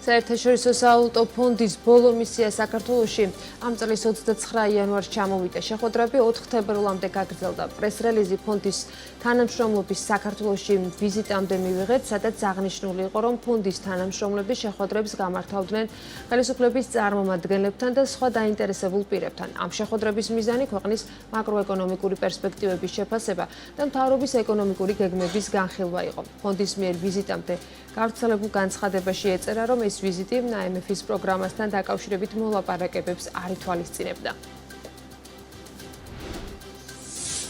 საერთაშორისო სავალუტო ფონდის ბოლო მისია საქართველოში ამ წლის 29 იანვარს ჩამოვიდა. შეხვედრები 4 თებერვლამდე გაგრძელდა. პრეს-რელიზი ფონდის თანამშრომლობის საქართველოში ვიზიტამდე მივიღეთ, სადაც აღნიშნული იყო, რომ ფონდის თანამშრომლები შეხვედრებს გამართავდნენ ხელისუფლების წარმომადგენლებთან და სხვა დაინტერესებულ პირებთან. ამ შეხვედრების მიზანი ქვეყნის მაკროეკონომიკური პერსპექტივების შეფასება და მთავრობის ეკონომიკური გეგმების განხილვა იყო. ფონდის მიერ ვიზიტამდე გავრცელებულ განცხადებაში ეწერა, რომ ეს ვიზიტი IMF-ის პროგრამასთან დაკავშირებით მოლაპარაკებებს არ ითვალისწინებდა.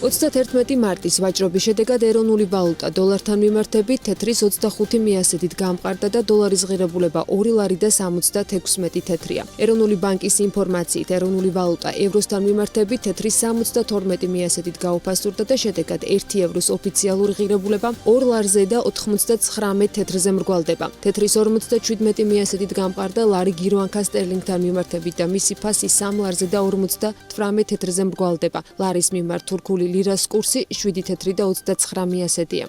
31 მარტის ვაჭრობის შედეგად ეროვნული ვალუტა დოლართან მიმართებით თეთრის 25 მიასედით გამყარდა და დოლარის ღირებულება 2 ლარი და 76 თეთრია. ეროვნული ბანკის ინფორმაციით ეროვნული ვალუტა ევროსთან მიმართებით თეთრის 72 მიასედით გაუფასურდა და შედეგად 1 ევროს ოფიციალური ღირებულება 2 ლარზე და 99 თეთრზე მრგვალდება. თეთრის 57 მიასედით გამყარდა ლარი გირვანქა სტერლინგთან მიმართებით და მისი ფასი 3 ლარზე და 58 თეთრზე მრგვალდება. ლარის მიმართ თურქული ლირას კურსი 7 თეთრი და 29 მიასედია.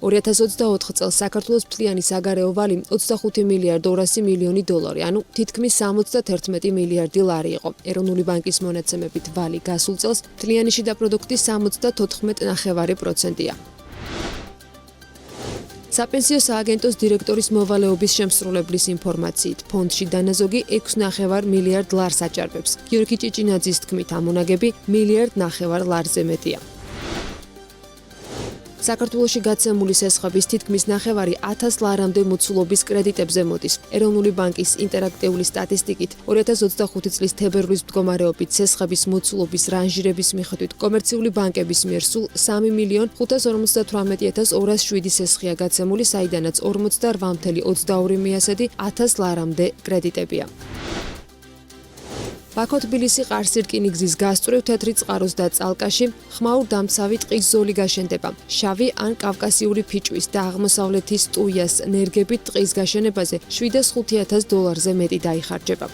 2024 წელს საქართველოს მთლიანი საგარეო ვალი 25 მილიარდ 200 მილიონი დოლარი, ანუ თითქმის 71 მილიარდი ლარი იყო. ეროვნული ბანკის მონაცემებით ვალი გასულ წელს მთლიანი შიდა პროდუქტის 74.9%-ია. საპენსიო სააგენტოს დირექტორის მოვალეობის შემსრულებლის ინფორმაციით, ფონდში დანაზოგი 6.5 მილიარდ ლარს აჭარბებს. გიორგი ჭიჭინაძის თქმით, ამონაგები 1.5 მილიარდ ლარზე მეტია. საქართველოში გაცემული სესხების თითქმის 900.000 ლარამდე მოცულობის კრედიტებზე მოდის. ეროვნული ბანკის ინტერაქტიული სტატისტიკით 2025 წლის თებერვლის მდგომარეობით სესხების მოცულობის რანჟირების მიხედვით კომერციული ბანკების მიერ სულ 3.558.207 სესხია გაცემული, საიდანაც 48.22 ლარამდე კრედიტებია. ბაქო-თბილისი ყარსირკინიგზის გასწვრივ თეთრი წყაროს და წალკაში ხმაურ-დამცავი ტყის ზოლი გაშენდება. შავი ან კავკასიური ფიჭვის და აღმოსავლეთის ტუიას ნერგებით ტყის გაშენებაზე $705,000-ზე მეტი დაიხარჯება.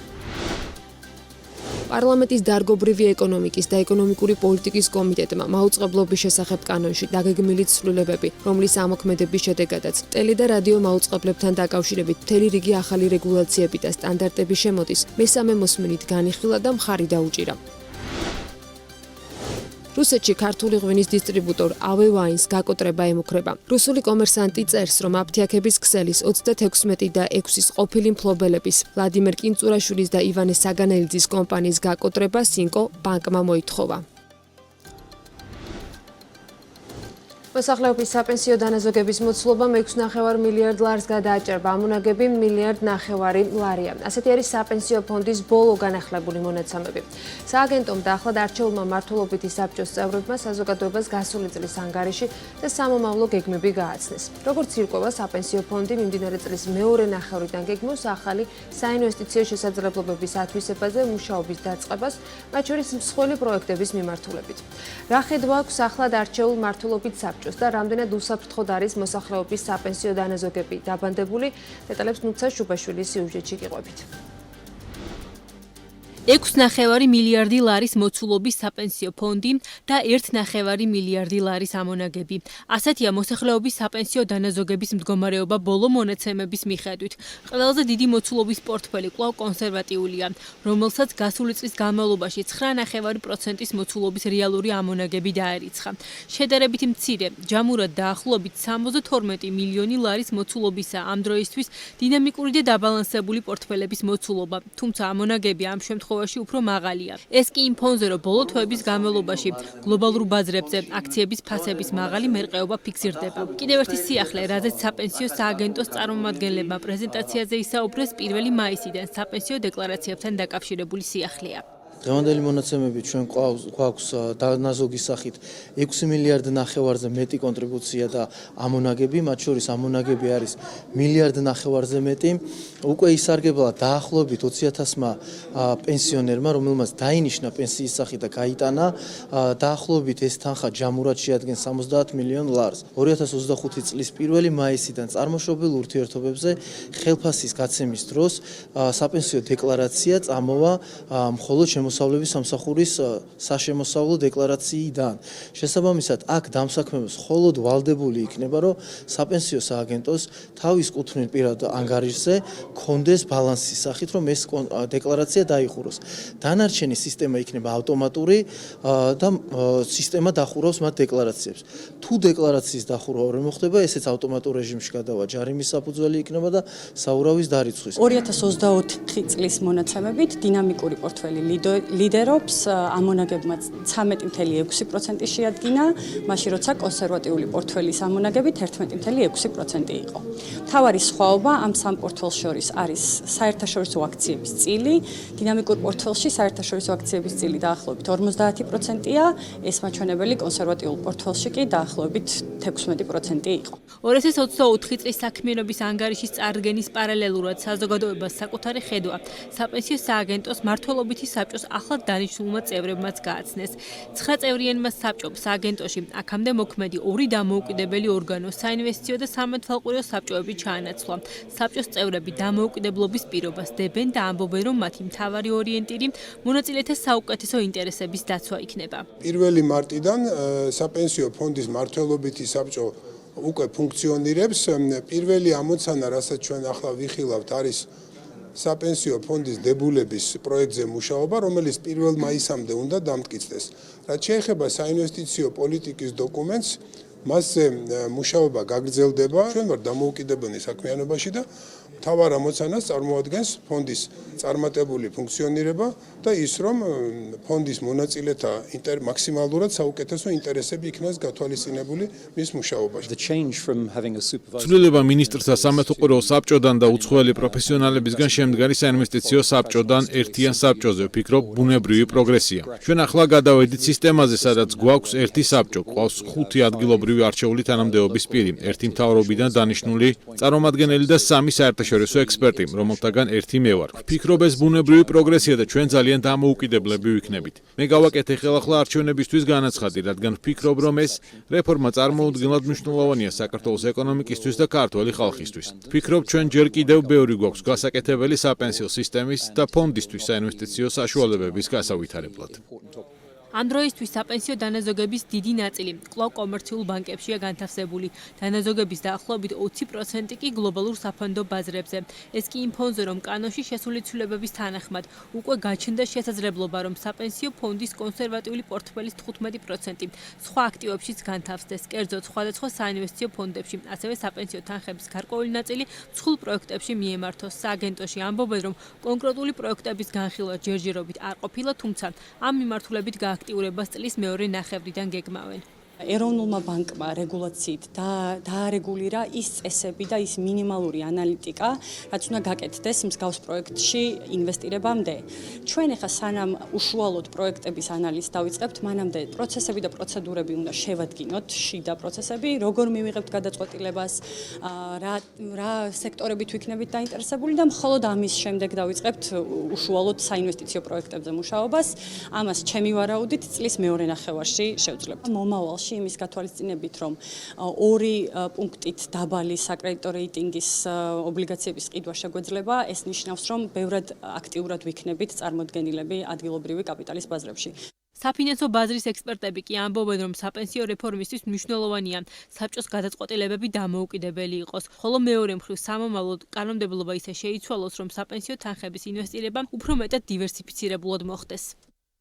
პარლამენტის დარგობრივი ეკონომიკის და ეკონომიკური პოლიტიკის კომიტეტმა მაუწყებლობის შესახებ კანონში დაგეგმილი ცვლილებები, რომლის ამოქმედების შედეგადაც ტელე და რადიო მაუწყებლებთან დაკავშირებით მთელი რიგი ახალი რეგულაციები და სტანდარტები შემოდის, მესამე მოსმენით განიხილა და მხარი დაუჭირა. რუსეთში ქართული ღვინის დისტრიბუტორ AVE Wines გაკოტრება ემუქრება. რუსული კომერსანტი წერს, რომ აფთიაქების ქსელის 36 და 6-ის ყოფილი მფლობელების ვლადიმერ კინწურაშვილის და ივანე საგანელიძის კომპანიის გაკოტრება სინკო ბანკმა მოითხოვა. მოსახლეობის საპენსიო დანაზოგების მოცულობა 6.5 მილიარდ ლარს გადააჭარბა, ამონაგები 1.5 მილიარდ ლარია. ასეთი არის საპენსიო ფონდის ბოლო განახლებული მონაცემები. სააგენტომ და ახლად არჩეულმა მმართველობითი საბჭოს წევრებმა საზოგადოებას გასული წლის ანგარიში და სამომავლო გეგმები გააცნეს. როგორც ირკვევა, საპენსიო ფონდი მიმდინარე წლის მეორე ნახევრიდან გეგმავს ახალი საინვესტიციო შესაძლებლობების ათვისებაზე მუშაობის დაწყებას, მათ შორის მსხვილი პროექტების მიმართულებით. რა ხედვა აქვს ახლად არჩეულ მმართველობით საბჭოს და რამდენად უსაფრთხოდ არის მოსახლეობის საპენსიო დანაზოგები დაბანდებული, დეტალებს ნუცა შუბაშვილის სიუჟეტში გიყვებით. 6.5 მილიარდი ლარის მოცულობის საპენსიო ფონდი და 1.5 მილიარდი ლარის ამონაგები. ასეთია მოსახლეობის საპენსიო დანაზოგების მდგომარეობა ბოლო მონაცემების მიხედვით. ყველაზე დიდი მოცულობის პორტფელი კვლავ კონსერვატიულია, რომელსაც გასული წლის განმავლობაში 9.5%-ის მოცულობის რეალური ამონაგები დაერიცხა. შედარებით მცირე, ჯამურად დაახლოებით 72 მილიონი ლარის მოცულობისა ამ დროისთვის დინამიკური და დაბალანსებული პორტფელების მოცულობა, თუმცა ამონაგები ამ შემთხვევაში უფრო მაღალია. ეს კი იმ ფონზე, რომ ბოლო თვეების განმავლობაში გლობალურ ბაზრებზე აქციების ფასების მაღალი მერყეობა ფიქსირდება. კიდევ ერთი სიახლე, რაზეც საპენსიო სააგენტოს წარმომადგენლებმა პრეზენტაციაზე ისაუბრეს 1 მაისიდან საპენსიო დეკლარაციებთან დაკავშირებული სიახლეა. დღევანდელი მონაცემები ჩვენ გვაქვს დანაზოგის სახით 6 მილიარდ ნახევარზე მეტი კონტრიბუცია და ამონაგები, მათ შორის ამონაგები არის 1 მილიარდ ნახევარზე მეტი. უკვე ისარგებლა დაახლოებით 20,000-მა პენსიონერმა, რომელმაც დაინიშნა პენსიის სახით და გაიტანა, დაახლოებით ეს თანხა ჯამურად შეადგენს 70 მილიონ ლარს. 2025 წლის 1 მაისიდან წარმოშობილ ურთიერთობებზე ხელფასის გაცემის დროს საპენსიო დეკლარაცია წამოვა მხოლოდ შემოსავლების სამსახურის საშემოსავლო დეკლარაციიდან. შესაბამისად, აქ დამსაქმებელს მხოლოდ ვალდებული იქნება, რომ საპენსიო სააგენტოს თავის კუთვნილ პირად ანგარიშზე კონდეს ბალანსის სახით, რომ ეს დეკლარაცია დაიხუროს. დანარჩენი სისტემა იქნება ავტომატური და სისტემა დახურავს მათ დეკლარაციებს. თუ დეკლარაციის დახურვა ვერ მოხდება, ესეც ავტომატურ რეჟიმში გადავა ჯარიმის საფუძველი იქნება და საურავის დარიცხვის. 2024 წლის მონაცემებით დინამიკური პორტფელი ლიდერობს, ამონაგებმა 13.6% შეადგინა, მაშინ როცა კონსერვატიული პორტფელის ამონაგები 11.6% იყო. მთავარი სხვაობა ამ სამ პორტფელს შორის არის საერთაშორისო აქციების წილი. დინამიკურ პორტფელში საერთაშორისო აქციების წილი დაახლოებით 50%-ია, ეს მაჩვენებელი კონსერვატიულ პორტფელში კი დაახლოებით 16% იყო. 2024 წლის საქმიანობის ანგარიშის წარდგენის პარალელურად საზოგადოებას საკუთარი ხედვა საპენსიო სააგენტოს მმართველობითი საბჭოს ახლად დანიშნულმა წევრებმაც გააცნეს. 9 წევრიანმა საბჭომ სააგენტოში აქამდე მოქმედი 2 დამოუკიდებელი ორგანო, საინვესტიციო და სამეთვალყურეო საბჭოები ჩაანაცვლა. საბჭოს წევრები დამოუკიდებლობის პირობას დებენ და ამბობენ, რომ მათი მთავარი ორიენტირი მონაწილეთა საუკეთესო ინტერესების დაცვა იქნება. 1 მარტიდან საპენსიო ფონდის მმართველობითი საბჭო უკვე ფუნქციონირებს. პირველი ამოცანა, რასაც ჩვენ ახლა ვიხილავთ, არის საპენსიო ფონდის დებულების პროექტზე მუშაობა, რომელიც 1 მაისამდე უნდა დამტკიცდეს. რაც შეეხება საინვესტიციო პოლიტიკის დოკუმენტს, მასზე მუშაობა გაგრძელდება. ჩვენ ვართ დამოუკიდებელი საქმიანობაში და მთავარ ამოცანას წარმოადგენს ფონდის წარმატებული ფუნქციონირება და ის, რომ ფონდის მონაწილეთა მაქსიმალურად საუკეთესო ინტერესები იქნას გათვალისწინებული მის მუშაობაში. ცვლილება მინისტრთა სამეთუყურო საბჭოდან და უცხოელი პროფესიონალებისგან შემდგარი საინვესტიციო საბჭოდან ერთიან საბჭოზე ვფიქრობ ბუნებრივი პროგრესია. ჩვენ ახლა გადავედით სისტემაზე, სადაც გვაქვს ერთი საბჭო, გვყავს 5 ადგილობრივი არჩეული თანამდებობის პირი, ერთი მთავრობიდან დანიშნული წარმომადგენელი და 3 საერთაშორისო ექსპერტი, რომელთაგან ერთი მე ვარ. ვფიქრობ ეს ბუნებრივი პროგრესია და ჩვენ ძალიან დამოუკიდებლები ვიქნებით. მე გავაკეთე ხელახლა არჩევნებისთვის განაცხადი, რადგან ვფიქრობ, რომ ეს რეფორმა წარმოუდგენლად მნიშვნელოვანია საქართველოს ეკონომიკისთვის და ქართველი ხალხისთვის. ვფიქრობ, ჩვენ ჯერ კიდევ ბევრი გვაქვს გასაკეთებელი საპენსიო სისტემის და ფონდისთვის საინვესტიციო საშუალებების გასავითარებლად. ამ დროისთვის საპენსიო დანაზოგების დიდი ნაწილი კვლავ კომერციულ ბანკებშია განთავსებული. დანაზოგების დაახლოებით 20% კი გლობალურ საფონდო ბაზრებზე. ეს კი იმ ფონზე, რომ კანონში შესული ცვლილებების თანახმად უკვე გაჩნდა შესაძლებლობა, რომ საპენსიო ფონდის კონსერვატიული პორტფელის 15% სხვა აქტივებშიც განთავსდეს. კერძოდ, სხვადასხვა საინვესტიციო ფონდებში, ასევე საპენსიო თანხების გარკვეული ნაწილი ცხულ პროექტებში მიემართოს. სააგენტოში ამბობენ, რომ კონკრეტული პროექტების განხილვა ჯერჯერობით არ ყოფილა, თუმცა ამ მიმართულებით აქტიურებას წლის მეორე ნახევრიდან გეგმავენ. ეროვნულმა ბანკმა რეგულაციით დაარეგულირა ის წესები და ის მინიმალური ანალიტიკა, რაც უნდა გაკეთდეს მსგავს პროექტში ინვესტირებამდე. ჩვენ ახლა სანამ უშუალოდ პროექტების ანალიზს დავიწყებთ, მანამდე პროცესები და პროცედურები უნდა შევადგინოთ, შიდა პროცესები, როგორ მივიღებთ გადაწყვეტილებას, რა სექტორებით ვიქნებით დაინტერესებული და მხოლოდ ამის შემდეგ დავიწყებთ უშუალოდ საინვესტიციო პროექტებზე მუშაობას. ამას ჩემი ვარაუდით წლის მეორე ნახევარში შევძლებთ. მომავალში იმის გათვალისწინებით, რომ 2 პუნქტით დაბალი საკრედიტო რეიტინგის ობლიგაციების ყიდვა შეგვეძლება, ეს ნიშნავს, რომ ბევრად აქტიურად ვიქნებით წარმოდგენილები ადგილობრივი კაპიტალის ბაზრებში. საფინანსო ბაზრის ექსპერტები კი ამბობენ, რომ საპენსიო რეფორმისთვის მნიშვნელოვანია საბჭოს გადაწყვეტილებები დამოუკიდებელი იყოს, ხოლო მეორე მხრივ სამომავლოდ კანონმდებლობა ისე შეიცვალოს, რომ საპენსიო თანხების ინვესტირება უფრო მეტად დივერსიფიცირებულად მოხდეს.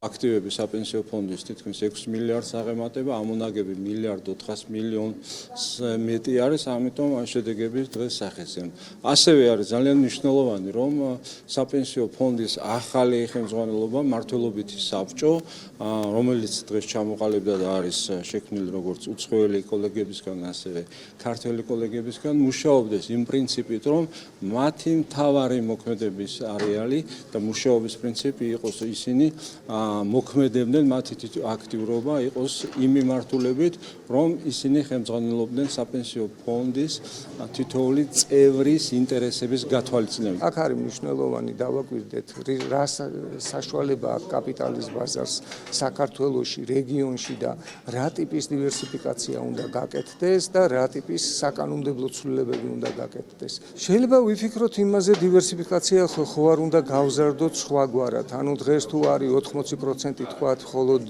აქტივები საპენსიო ფონდის თითქმის 6 მილიარდს აღემატება, ამონაგები 1.400.000.000-ს მეტი არის, ამიტომ ამ შედეგების დღეს სახესენ. ასევე არის ძალიან მნიშვნელოვანი, რომ საპენსიო ფონდის ახალი ხელმძღვანელობა მმართველობითი საბჭო, რომელიც დღეს ჩამოყალიბდა და არის შექმნილი როგორც უცხოელი კოლეგებისგან, ასევე ქართველი კოლეგებისგან, მუშაობდეს იმ პრინციპით, რომ მათი მთავარი მოქმედების არეალი და მუშაობის პრინციპი იყოს ისინი მოქმედებდნენ, მათი აქტიურობა იყოს იმ მიმართულებით, რომ ისინი ხელმძღვანელობდნენ საპენსიო ფონდის თითოეული წევრის ინტერესების გათვალისწინებით. აქ არის მნიშვნელოვანი დავაკვირდეთ, რა საშუალება აქვს კაპიტალის ბაზარს საქართველოში, რეგიონში და რა ტიპის დივერსიფიკაცია უნდა გაკეთდეს და რა ტიპის საკანონმდებლო ცვლილებები უნდა გაკეთდეს. შეიძლება ვიფიქროთ იმაზე, დივერსიფიკაცია ხო არ უნდა გავზარდოთ სხვაგვარად. ანუ დღეს თუ არის 80% თქვათ მხოლოდ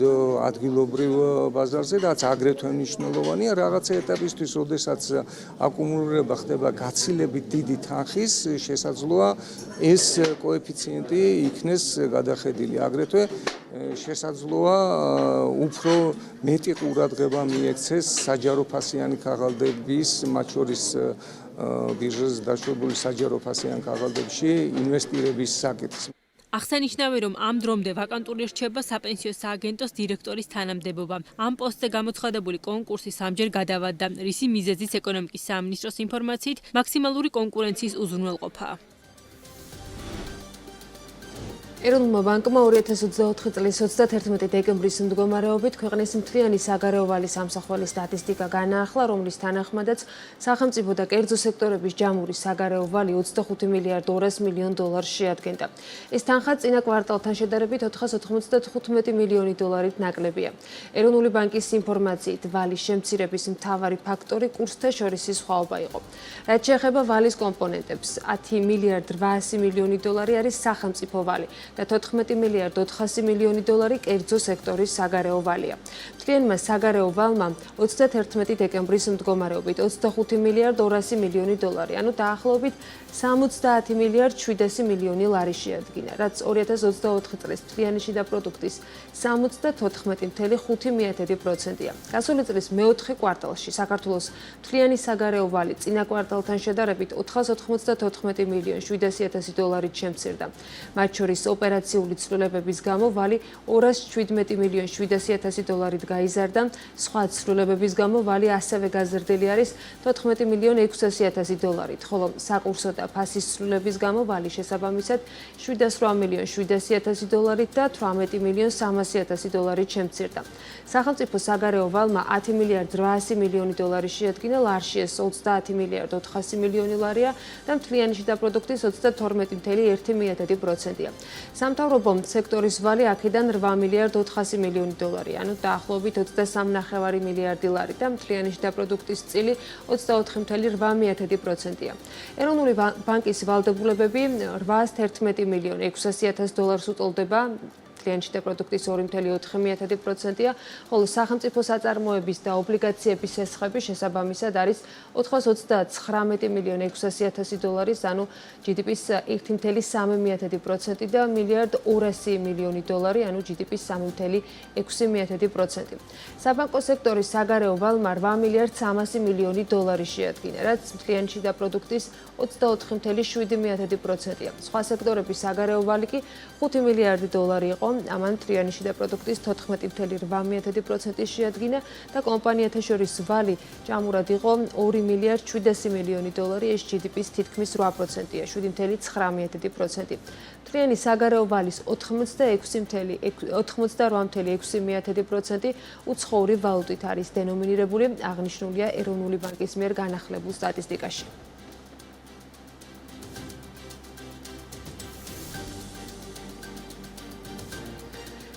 ადგილობრივ ბაზარზე, რაც აგრეთვე მნიშვნელოვანია რაღაცა ეტაპისთვის, როდესაც აკუმულირება ხდება გაცილებით დიდი თანხის, შესაძლოა ეს კოეფიციენტი იქნეს გადახედილი. აგრეთვე შესაძლოა უფრო მეტი ყურადღება მიექცეს საჯაროფასიანი ქაღალდების, მათ შორის ბირჟაზე დაშვებული საჯაროფასიანი ქაღალდებში ინვესტირების საკითხს. აღსანიშნავია, რომ ამ დრომდე ვაკანტური რჩება საპენსიო სააგენტოს დირექტორის თანამდებობა. ამ პოსტზე გამოცხადებული კონკურსი 3-ჯერ გადავადდა, რისი მიზეზიც ეკონომიკის სამინისტროს ინფორმაციით მაქსიმალური კონკურენციის უზრუნველყოფაა. ეროვნულმა ბანკმა 2024 წლის 31 დეკემბრის მდგომარეობით ქვეყნის მთლიანი საგარეო ვალის ამსახველი სტატისტიკა განაახლა, რომლის თანახმადაც სახელმწიფო და კერძო სექტორების ჯამური საგარეო ვალი 25 მილიარდ 200 მილიონ დოლარს შეადგენდა. ეს თანხა წინა კვარტალთან შედარებით 495 მილიონი დოლარით ნაკლებია. ეროვნული ბანკის ინფორმაციით, ვალის შემცირების მთავარი ფაქტორი კურსთა შორისი სხვაობა იყო. რაც შეეხება ვალის კომპონენტებს, 10 მილიარდ 800 მილიონი დოლარი არის სახელმწიფო ვალი. და 14 მილიარდ 400 მილიონი დოლარი კერძო სექტორის საგარეო ვალია. მთლიანმა საგარეო ვალმა 31 დეკემბრის მდგომარეობით 25 მილიარდ 200 მილიონი დოლარი, ანუ დაახლოებით 70 მილიარდ 700 მილიონი ლარი შეადგინა, რაც 2024 წლის მთლიანი შიდა პროდუქტის 74.5%-ია. გასული წლის მეოთხე კვარტალში საქართველოს მთლიანი საგარეო ვალი წინა კვარტალთან შედარებით 494 მილიონ 700.000 დოლარით შემცირდა. მათ შორის ოპერაციული ცვლილებების გამო ვალი 217 მილიონ 700.000 დოლარით გაიზარდა, სხვა ცვლილებების გამო ვალი ასევე გაზრდილი არის 14 მილიონ 600.000 დოლარით, ხოლო საკურსო და ფასის ცვლილების გამო ვალი შესაბამისად 708 მილიონ 700.000 დოლარით და 18 მილიონ 300.000 დოლარით შემცირდა. სახელმწიფო საგარეო ვალმა 10 მილიარდ 800 მილიონი დოლარი შეადგინა, ლარშიეს 30 მილიარდ 400 მილიონი ლარია და მთლიანი შიდა პროდუქტის 32.1%-ია. სამთავრობო სექტორის ვალი აქედან 8 მილიარდ 400 მილიონი დოლარი, ანუ დაახლოებით 23.5 მილიარდი ლარი და მთლიანი შიდა პროდუქტის წილი 24.8%-ია. ეროვნული ბანკის ვალდებულებები 811 მილიონ 600.000 დოლარს უტოლდება. მთლიანი შიდა პროდუქტის 2.4%-ია, ხოლო სახელმწიფო საწარმოების და ობლიგაციების შესხები შესაბამისად არის 429 მილიონ 600.000 დოლარის, ანუ GDP-ს 1.3% და მილიარდ 200 მილიონი დოლარი, ანუ GDP-ს 3.6%. საბანკო სექტორის საგარეო ვალმა 8 მილიარდ 300 მილიონი დოლარი შეადგინა, რაც მთლიანი შიდა პროდუქტის 24.7%-ია. სხვა სექტორების საგარეო ვალი კი 5 მილიარდი დოლარი იყო. ამან მთლიანი შიდა პროდუქტის 14.8% შეადგინა და კომპანიათა შორის ვალი ჭამურად იყო 2 მილიარდ 700 მილიონი დოლარი, ეს GDP-ს თითქმის 8%-ია, 7.9%. მთლიანი საგარეო ვალის 88.6% უცხოური ვალუტით არის დენომინირებული, აღნიშნულია ეროვნული ბანკის მიერ განახლებულ სტატისტიკაში.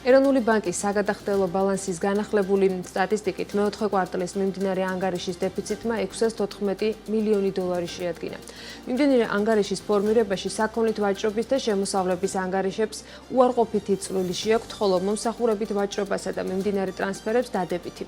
ეროვნული ბანკის საგადახდელო ბალანსის განახლებული სტატისტიკით მეოთხე კვარტალის მიმდინარე ანგარიშის დეფიციტმა 614 მილიონი დოლარი შეადგინა. მიმდინარე ანგარიშის ფორმირებაში საქონლით ვაჭრობის და შემოსავლების ანგარიშებს უარყოფითი წვლილი შეაქვთ, ხოლო მომსახურებით ვაჭრობასა და მიმდინარე ტრანსფერებს დადებითი.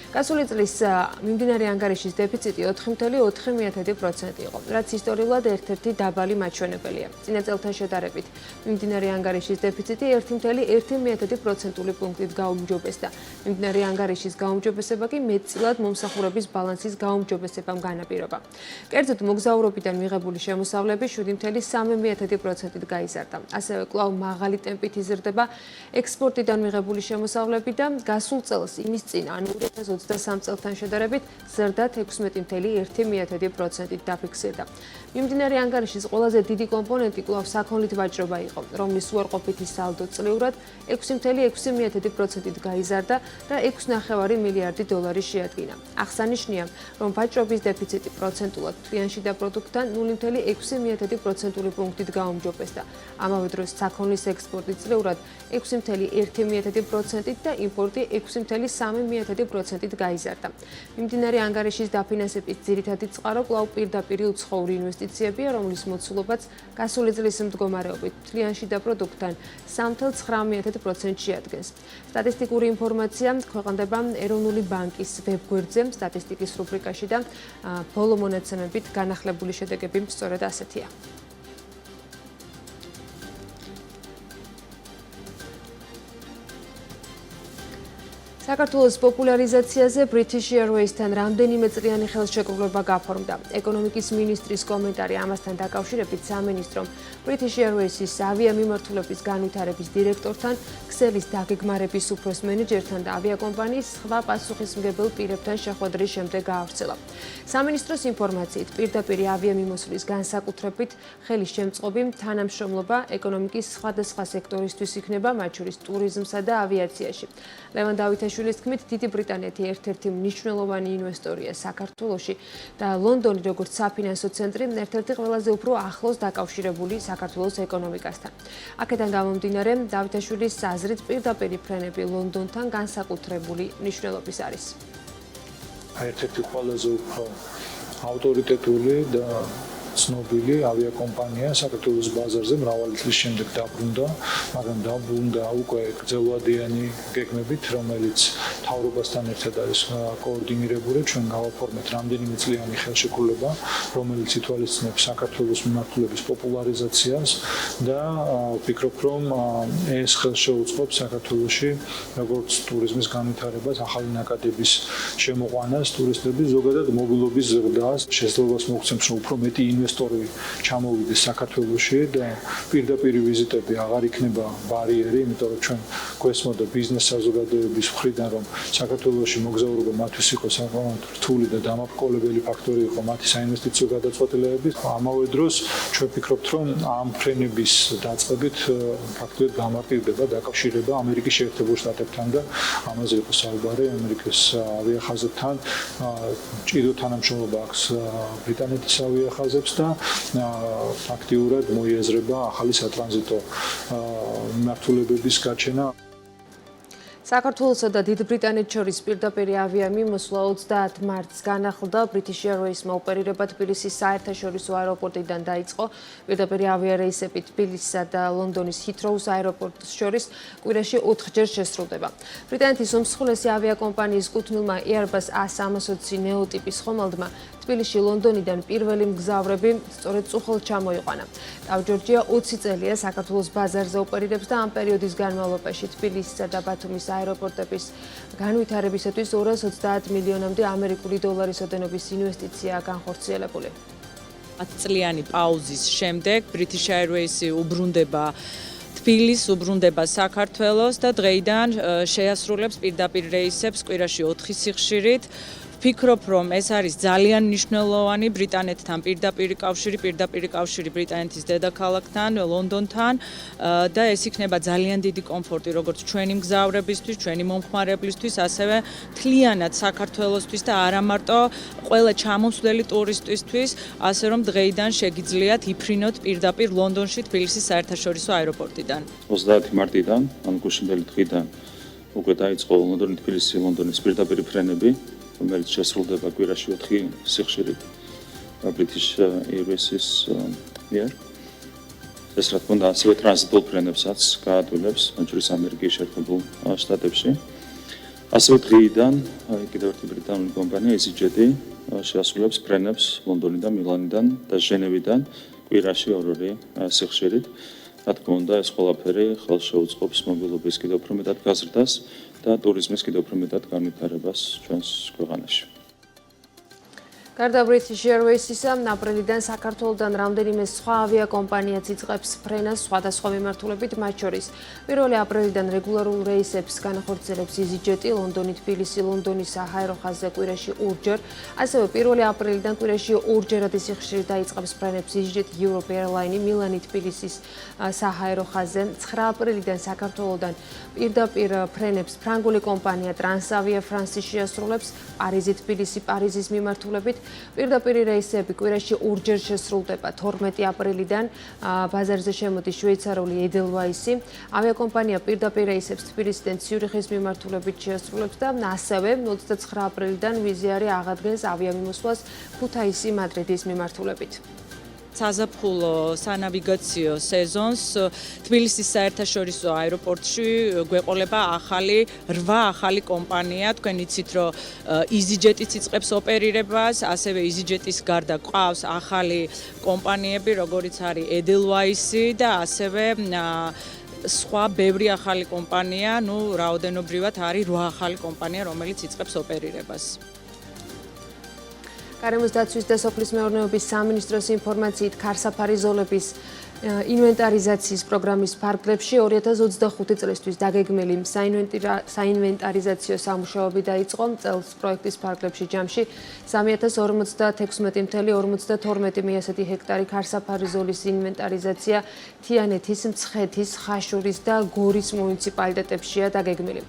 გასული წლის მიმდინარე ანგარიშის დეფიციტი 4.4% იყო, რაც ისტორიულად ერთ-ერთი დაბალი მაჩვენებელია. წინა წელთან შედარებით მიმდინარე ანგარიშის დეფიციტი 1.1%-ული პუნქტით გაუმჯობესდა. მიმდინარე ანგარიშის გაუმჯობესება კი მეტწილად მომსახურების ბალანსის გაუმჯობესებამ განაპირობა. კერძოდ მოგზაურობიდან მიღებული შემოსავლები 7.3%-ით გაიზარდა. ასევე კვლავ მაღალი ტემპით იზრდება ექსპორტიდან მიღებული შემოსავლები და გასულ წელს იმის წინ, ანუ 2023 წელთან შედარებით ზრდად 16.1%-ით დაფიქსირდა. მიმდინარე ანგარიშის ყველაზე დიდი კომპონენტი კვლავ საქონლით ვაჭრობა იყო, რომლის უარყოფითი სალდო წლიურად 6.6%-ით გაიზარდა და 6.9 მილიარდი დოლარი შეადგინა. აღსანიშნია, რომ ვაჭრობის დეფიციტი პროცენტულად მთლიან შიდა პროდუქტთან 0.6%-ული პუნქტით გაუმჯობესდა. ამავე დროს საქონლის ექსპორტი წლიურად 6.1%-ით და იმპორტი 6.3%-ით გაიზარდა. მიმდინარე ანგარიშის დაფინანსების ძირითადი წყარო კვლავ პირდაპირი უცხოური ინვესტიციებია, რომლის მოცულობაც გასული წლის მდგომარეობით მთლიან შიდა პროდუქტთან 3.9% შეადგენს. სტატისტიკური ინფორმაცია ქვეყნდება ეროვნული ბანკის ვებგვერდზე, სტატისტიკის რუბრიკაში და ბოლო მონაცემებით განახლებული შედეგები სწორედ ასეთია. საქართველოს პოპულარიზაციაზე British Airways-თან რამდენიმე წლიანი ხელშეკრულება გაფორმდა. ეკონომიკის მინისტრის კომენტარი ამასთან დაკავშირებით სამინისტრომ British Airways-ის ავიამიმართულების განვითარების დირექტორთან, ქსელის დაგეგმარების უფროს მენეჯერთან და ავიაკომპანიის სხვა პასუხისმგებელ პირებთან შეხვედრის შემდეგ გაავრცელა. სამინისტროს ინფორმაციით, პირდაპირი ავიამიმოსვლის განსაკუთრებით ხელის შემწყობი თანამშრომლობა ეკონომიკის სხვადასხვა სექტორისთვის იქნება, მათ შორის ტურიზმსა და ავიაციაში. ლევან დავითაშვილის თქმით, დიდი ბრიტანეთი ერთ-ერთი მნიშვნელოვანი ინვესტორია საქართველოში და ლონდონი როგორც საფინანსო ცენტრი ერთ-ერთი ყველაზე უფრო ახლოს დაკავშირებული საქართველოს ეკონომიკასთან. აქედან გამომდინარე, დავითაშვილის აზრით პირდაპირი ფრენები ლონდონთან განსაკუთრებული მნიშვნელობის არის. ერთ-ერთი ყველაზე უფრო ავტორიტეტული და ცნობილი ავიაკომპანია საქართველოს ბაზარზე მრავალი წლის შემდეგ დაბრუნდა, მაგრამ დაბრუნდა უკვე გრძელვადიანი გეგმებით, რომელიც მთავრობასთან ერთად არის კოორდინირებული. ჩვენ გავაფორმეთ რამდენიმე წლიანი ხელშეკრულება, რომელიც ითვალისწინებს საქართველოს მიმართულების პოპულარიზაციას და ვფიქრობ, რომ ეს ხელშეუწყობს საქართველოში როგორც ტურიზმის განვითარებას, ახალი ნაკადების შემოყვანას, ტურისტების ზოგადად მობილობის ზრდას, შესაძლებლობას მოგცემს, რომ უფრო მეტი ინვესტორი ჩამოვიდეს საქართველოში და პირდაპირ ვიზიტები აღარ იქნება ბარიერი, იმიტომ რომ ჩვენ გვესმოდა ბიზნეს საზოგადოების მხრიდან, რომ საქართველოში მოგზაურობა მათთვის იყო საკმაოდ რთული და დამაბრკოლებელი ფაქტორი იყო მათი საინვესტიციო გადაწყვეტილებების. ამავე დროს ჩვენ ვფიქრობთ, რომ ამ ფრენების დაწყებით ფაქტობრივად გამარტივდება დაკავშირება ამერიკის შეერთებულ შტატებთან და ამაზე იყო საუბარი ამერიკის ავიახაზებთან. ჭიდო თანამშრომლობა აქვს ბრიტანეთის ავიახაზებს და ფაქტიურად მოიაზრება ახალი სატრანზიტო მიმართულებების გაჩენა. საქართველოსა და დიდ ბრიტანეთს შორის პირდაპირი ავიამიმოსვლა 30 მარტს განახლდა. British Airways-მა ოპერირება თბილისის საერთაშორისო აეროპორტიდან დაიწყო. პირდაპირი ავიარეისები თბილისსა და ლონდონის Heathrow-ს აეროპორტს შორის კვირაში 4-ჯერ შესრულდება. ბრიტანეთის უმსხვილესი ავიაკომპანიის კუთვნილმა Airbus A320 neo ტიპის ხომალდმა თბილისში ლონდონიდან პირველი მგზავრები სწორედ წუხელ ჩამოიყვანა. ტავჯორჯია 20 წელია საქართველოს ბაზარზე ოპერირებს და ამ პერიოდის განმავლობაში თბილისისა და ბათუმის აეროპორტების განვითარებისათვის 230 მილიონამდე ამერიკული დოლარის ოდენობის ინვესტიციაა განხორციელებული. 10 წლიანი პაუზის შემდეგ British Airways-ი უბრუნდება თბილისს, უბრუნდება საქართველოს და დღეიდან შეასრულებს პირდაპირ რეისებს კვირაში 4 სიხშირით. ვფიქრობ, რომ ეს არის ძალიან მნიშვნელოვანი ბრიტანეთთან პირდაპირი კავშირი ბრიტანეთის დედაქალაქთან, ლონდონთან და ეს იქნება ძალიან დიდი კომფორტი როგორც ჩვენი მგზავრებისთვის, ჩვენი მომხმარებლისთვის, ასევე მთლიანად საქართველოსთვის და არა მარტო ყველა ჩამოსვლელი ტურისტისთვის, ასე რომ დღეიდან შეგიძლიათ იფრინოთ პირდაპირ ლონდონში თბილისის საერთაშორისო აეროპორტიდან. 30 მარტიდან, ანუ გუშინდელი დღიდან უკვე დაიწყო ლონდონის პირდაპირი ფრენები, რომელიც შესრულდება კვირაში 4 სიხშირით British Airways-ის მიერ. ეს რა თქმა უნდა ასევე ტრანზიტულ ფრენებსაც გაადვილებს, მათ შორის ამერიკის შეერთებულ შტატებში. ასევე დღეიდან კიდევ ერთი ბრიტანული კომპანია EasyJet-ი შეასრულებს ფრენებს ლონდონიდან, მილანიდან და ჟენევიდან კვირაში 2 სიხშირით. რა თქმა უნდა, ეს ყველაფერი ხელშეუწყობს მობილობის კიდევ უფრო მეტად გაზრდას და ტურიზმის კიდევ უფრო მეტად განვითარებას ჩვენს ქვეყანაში. გარდა British Airways-ისა, აპრილიდან საქართველოსთან რამდენიმე სხვა ავიაკომპანიაც იწყებს ფრენას სხვადასხვა მიმართულებით, მათ შორის 1 აპრილიდან რეგულარულ რეისებს განახორციელებს EasyJet-ი ლონდონი-თბილისი, ლონდონის საჰაერო ხაზზე კვირაში 2-ჯერ, ასევე 1 აპრილიდან კვირაში 2-ჯერადი სიხშირით დაიწყებს ფრენებს EasyJet Europe Airline-ი მილანი-თბილისის საჰაერო ხაზზე. 9 აპრილიდან საქართველოსთან პირდაპირ ფრენებს ფრანგული კომპანია Transavia France შეასრულებს პარიზი-თბილისი, პარიზის მიმართულებით. პირდაპირი რეისები კვირაში 2-ჯერ შესრულდება. 12 აპრილიდან ბაზარზე შემოდის შვეიცარიული Edelweiss-ი. ავიაკომპანია პირდაპირ რეისებს თბილისიდან ციურიხის მიმართულებით შეასრულებს და ასევე 29 აპრილიდან Wizz Air აღადგენს ავიამიმოსვლას ქუთაისი მადრიდის მიმართულებით. საზაფხულო სანავიგაციო სეზონს თბილისის საერთაშორისო აეროპორტში გვეყოლება 8 ახალი კომპანია. თქვენ იცით, რომ EasyJet-იც იწყებს ოპერირებას, ასევე EasyJet-ის გარდა ყავს ახალი კომპანიები, როგორიც არის Edelweiss-ი და ასევე სხვა ბევრი ახალი კომპანია, რაოდენობრივად არის 8 ახალი კომპანია, რომელიც იწყებს ოპერირებას. გარემოს დაცვის და სოფლის მეურნეობის სამინისტროს ინფორმაციით ქარსაფარი ზოლების ინვენტარიზაციის პროგრამის ფარგლებში 2025 წლისთვის დაგეგმილი საინვენტარიზაციო სამუშაოები დაიწყო. წელს პროექტის ფარგლებში ჯამში 3056.52 ჰექტარი ქარსაფარი ზოლის ინვენტარიზაცია თიანეთის, მცხეთის, ხაშურის და გორის მუნიციპალიტეტებშია დაგეგმილი.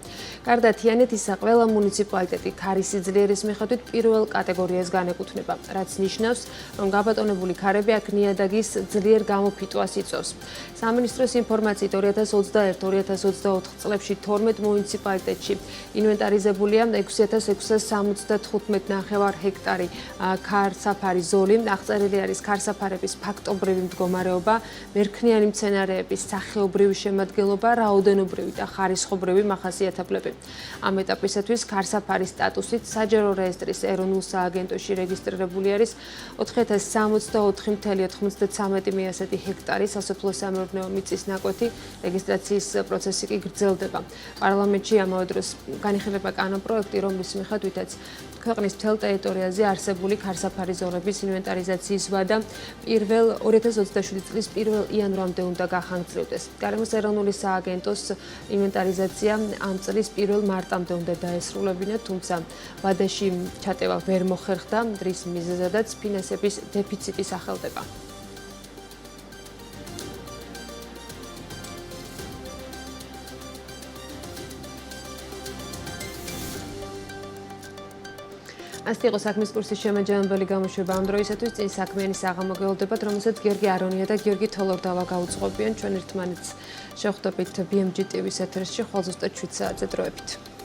გარდა თიანეთისა, ყველა მუნიციპალიტეტი ქარის სიძლიერის მიხედვით პირველ კატეგორიას განეკუთვნება, რაც ნიშნავს, რომ გაბატონებული ქარები აქ ნიადაგის ძლიერ გამოფიტვა მიწვას იწვევს. სამინისტროს ინფორმაციით 2021-2024 წლებში 12 მუნიციპალიტეტში ინვენტარიზებულია 6675 ჰექტარი ქარსაფარი ზოლი. აღწერილი არის ქარსაფარების ფაქტობრივი მდგომარეობა, მერქნიანი მცენარეების სახეობრივი შემადგენლობა, რაოდენობრივი და ხარისხობრივი მახასიათებლები. ამ ეტაპისათვის ქარსაფარის სტატუსით საჯარო რეესტრის ეროვნულ სააგენტოში რეგისტრირებული არის 4064.93 ჰექტარი სასოფლო-სამეურნეო მიწის ნაკვეთი. რეგისტრაციის პროცესი კი გრძელდება. პარლამენტში ამავე დროს განიხილება კანონპროექტი, რომლის მიხედვითაც ქვეყნის მთელ ტერიტორიაზე არსებული ქარსაფარი ზოლების ინვენტარიზაციის ვადა 2027 წლის 1 იანვრამდე უნდა გახანგრძლივდეს. გარემოს ეროვნული სააგენტოს ინვენტარიზაცია ამ წლის 1 მარტამდე უნდა დაესრულებინა, თუმცა ვადაში ჩატევა ვერ მოხერხდა, რის მიზეზადაც ფინანსების დეფიციტი სახელდება. ასეთი იყო საქმის კურსის შემაჯამებელი გამოშვება ამ დროისათვის. წინ საქმიანი საღამო გეოლდებათ, რომელსაც გიორგი არონია და გიორგი თოლორდავა გაუწყობიან. ჩვენ ერთმანეთს შევხვდებით BMG TV-ს ეთერში, ხოლო ზუსტად 7 საათზე დროებით.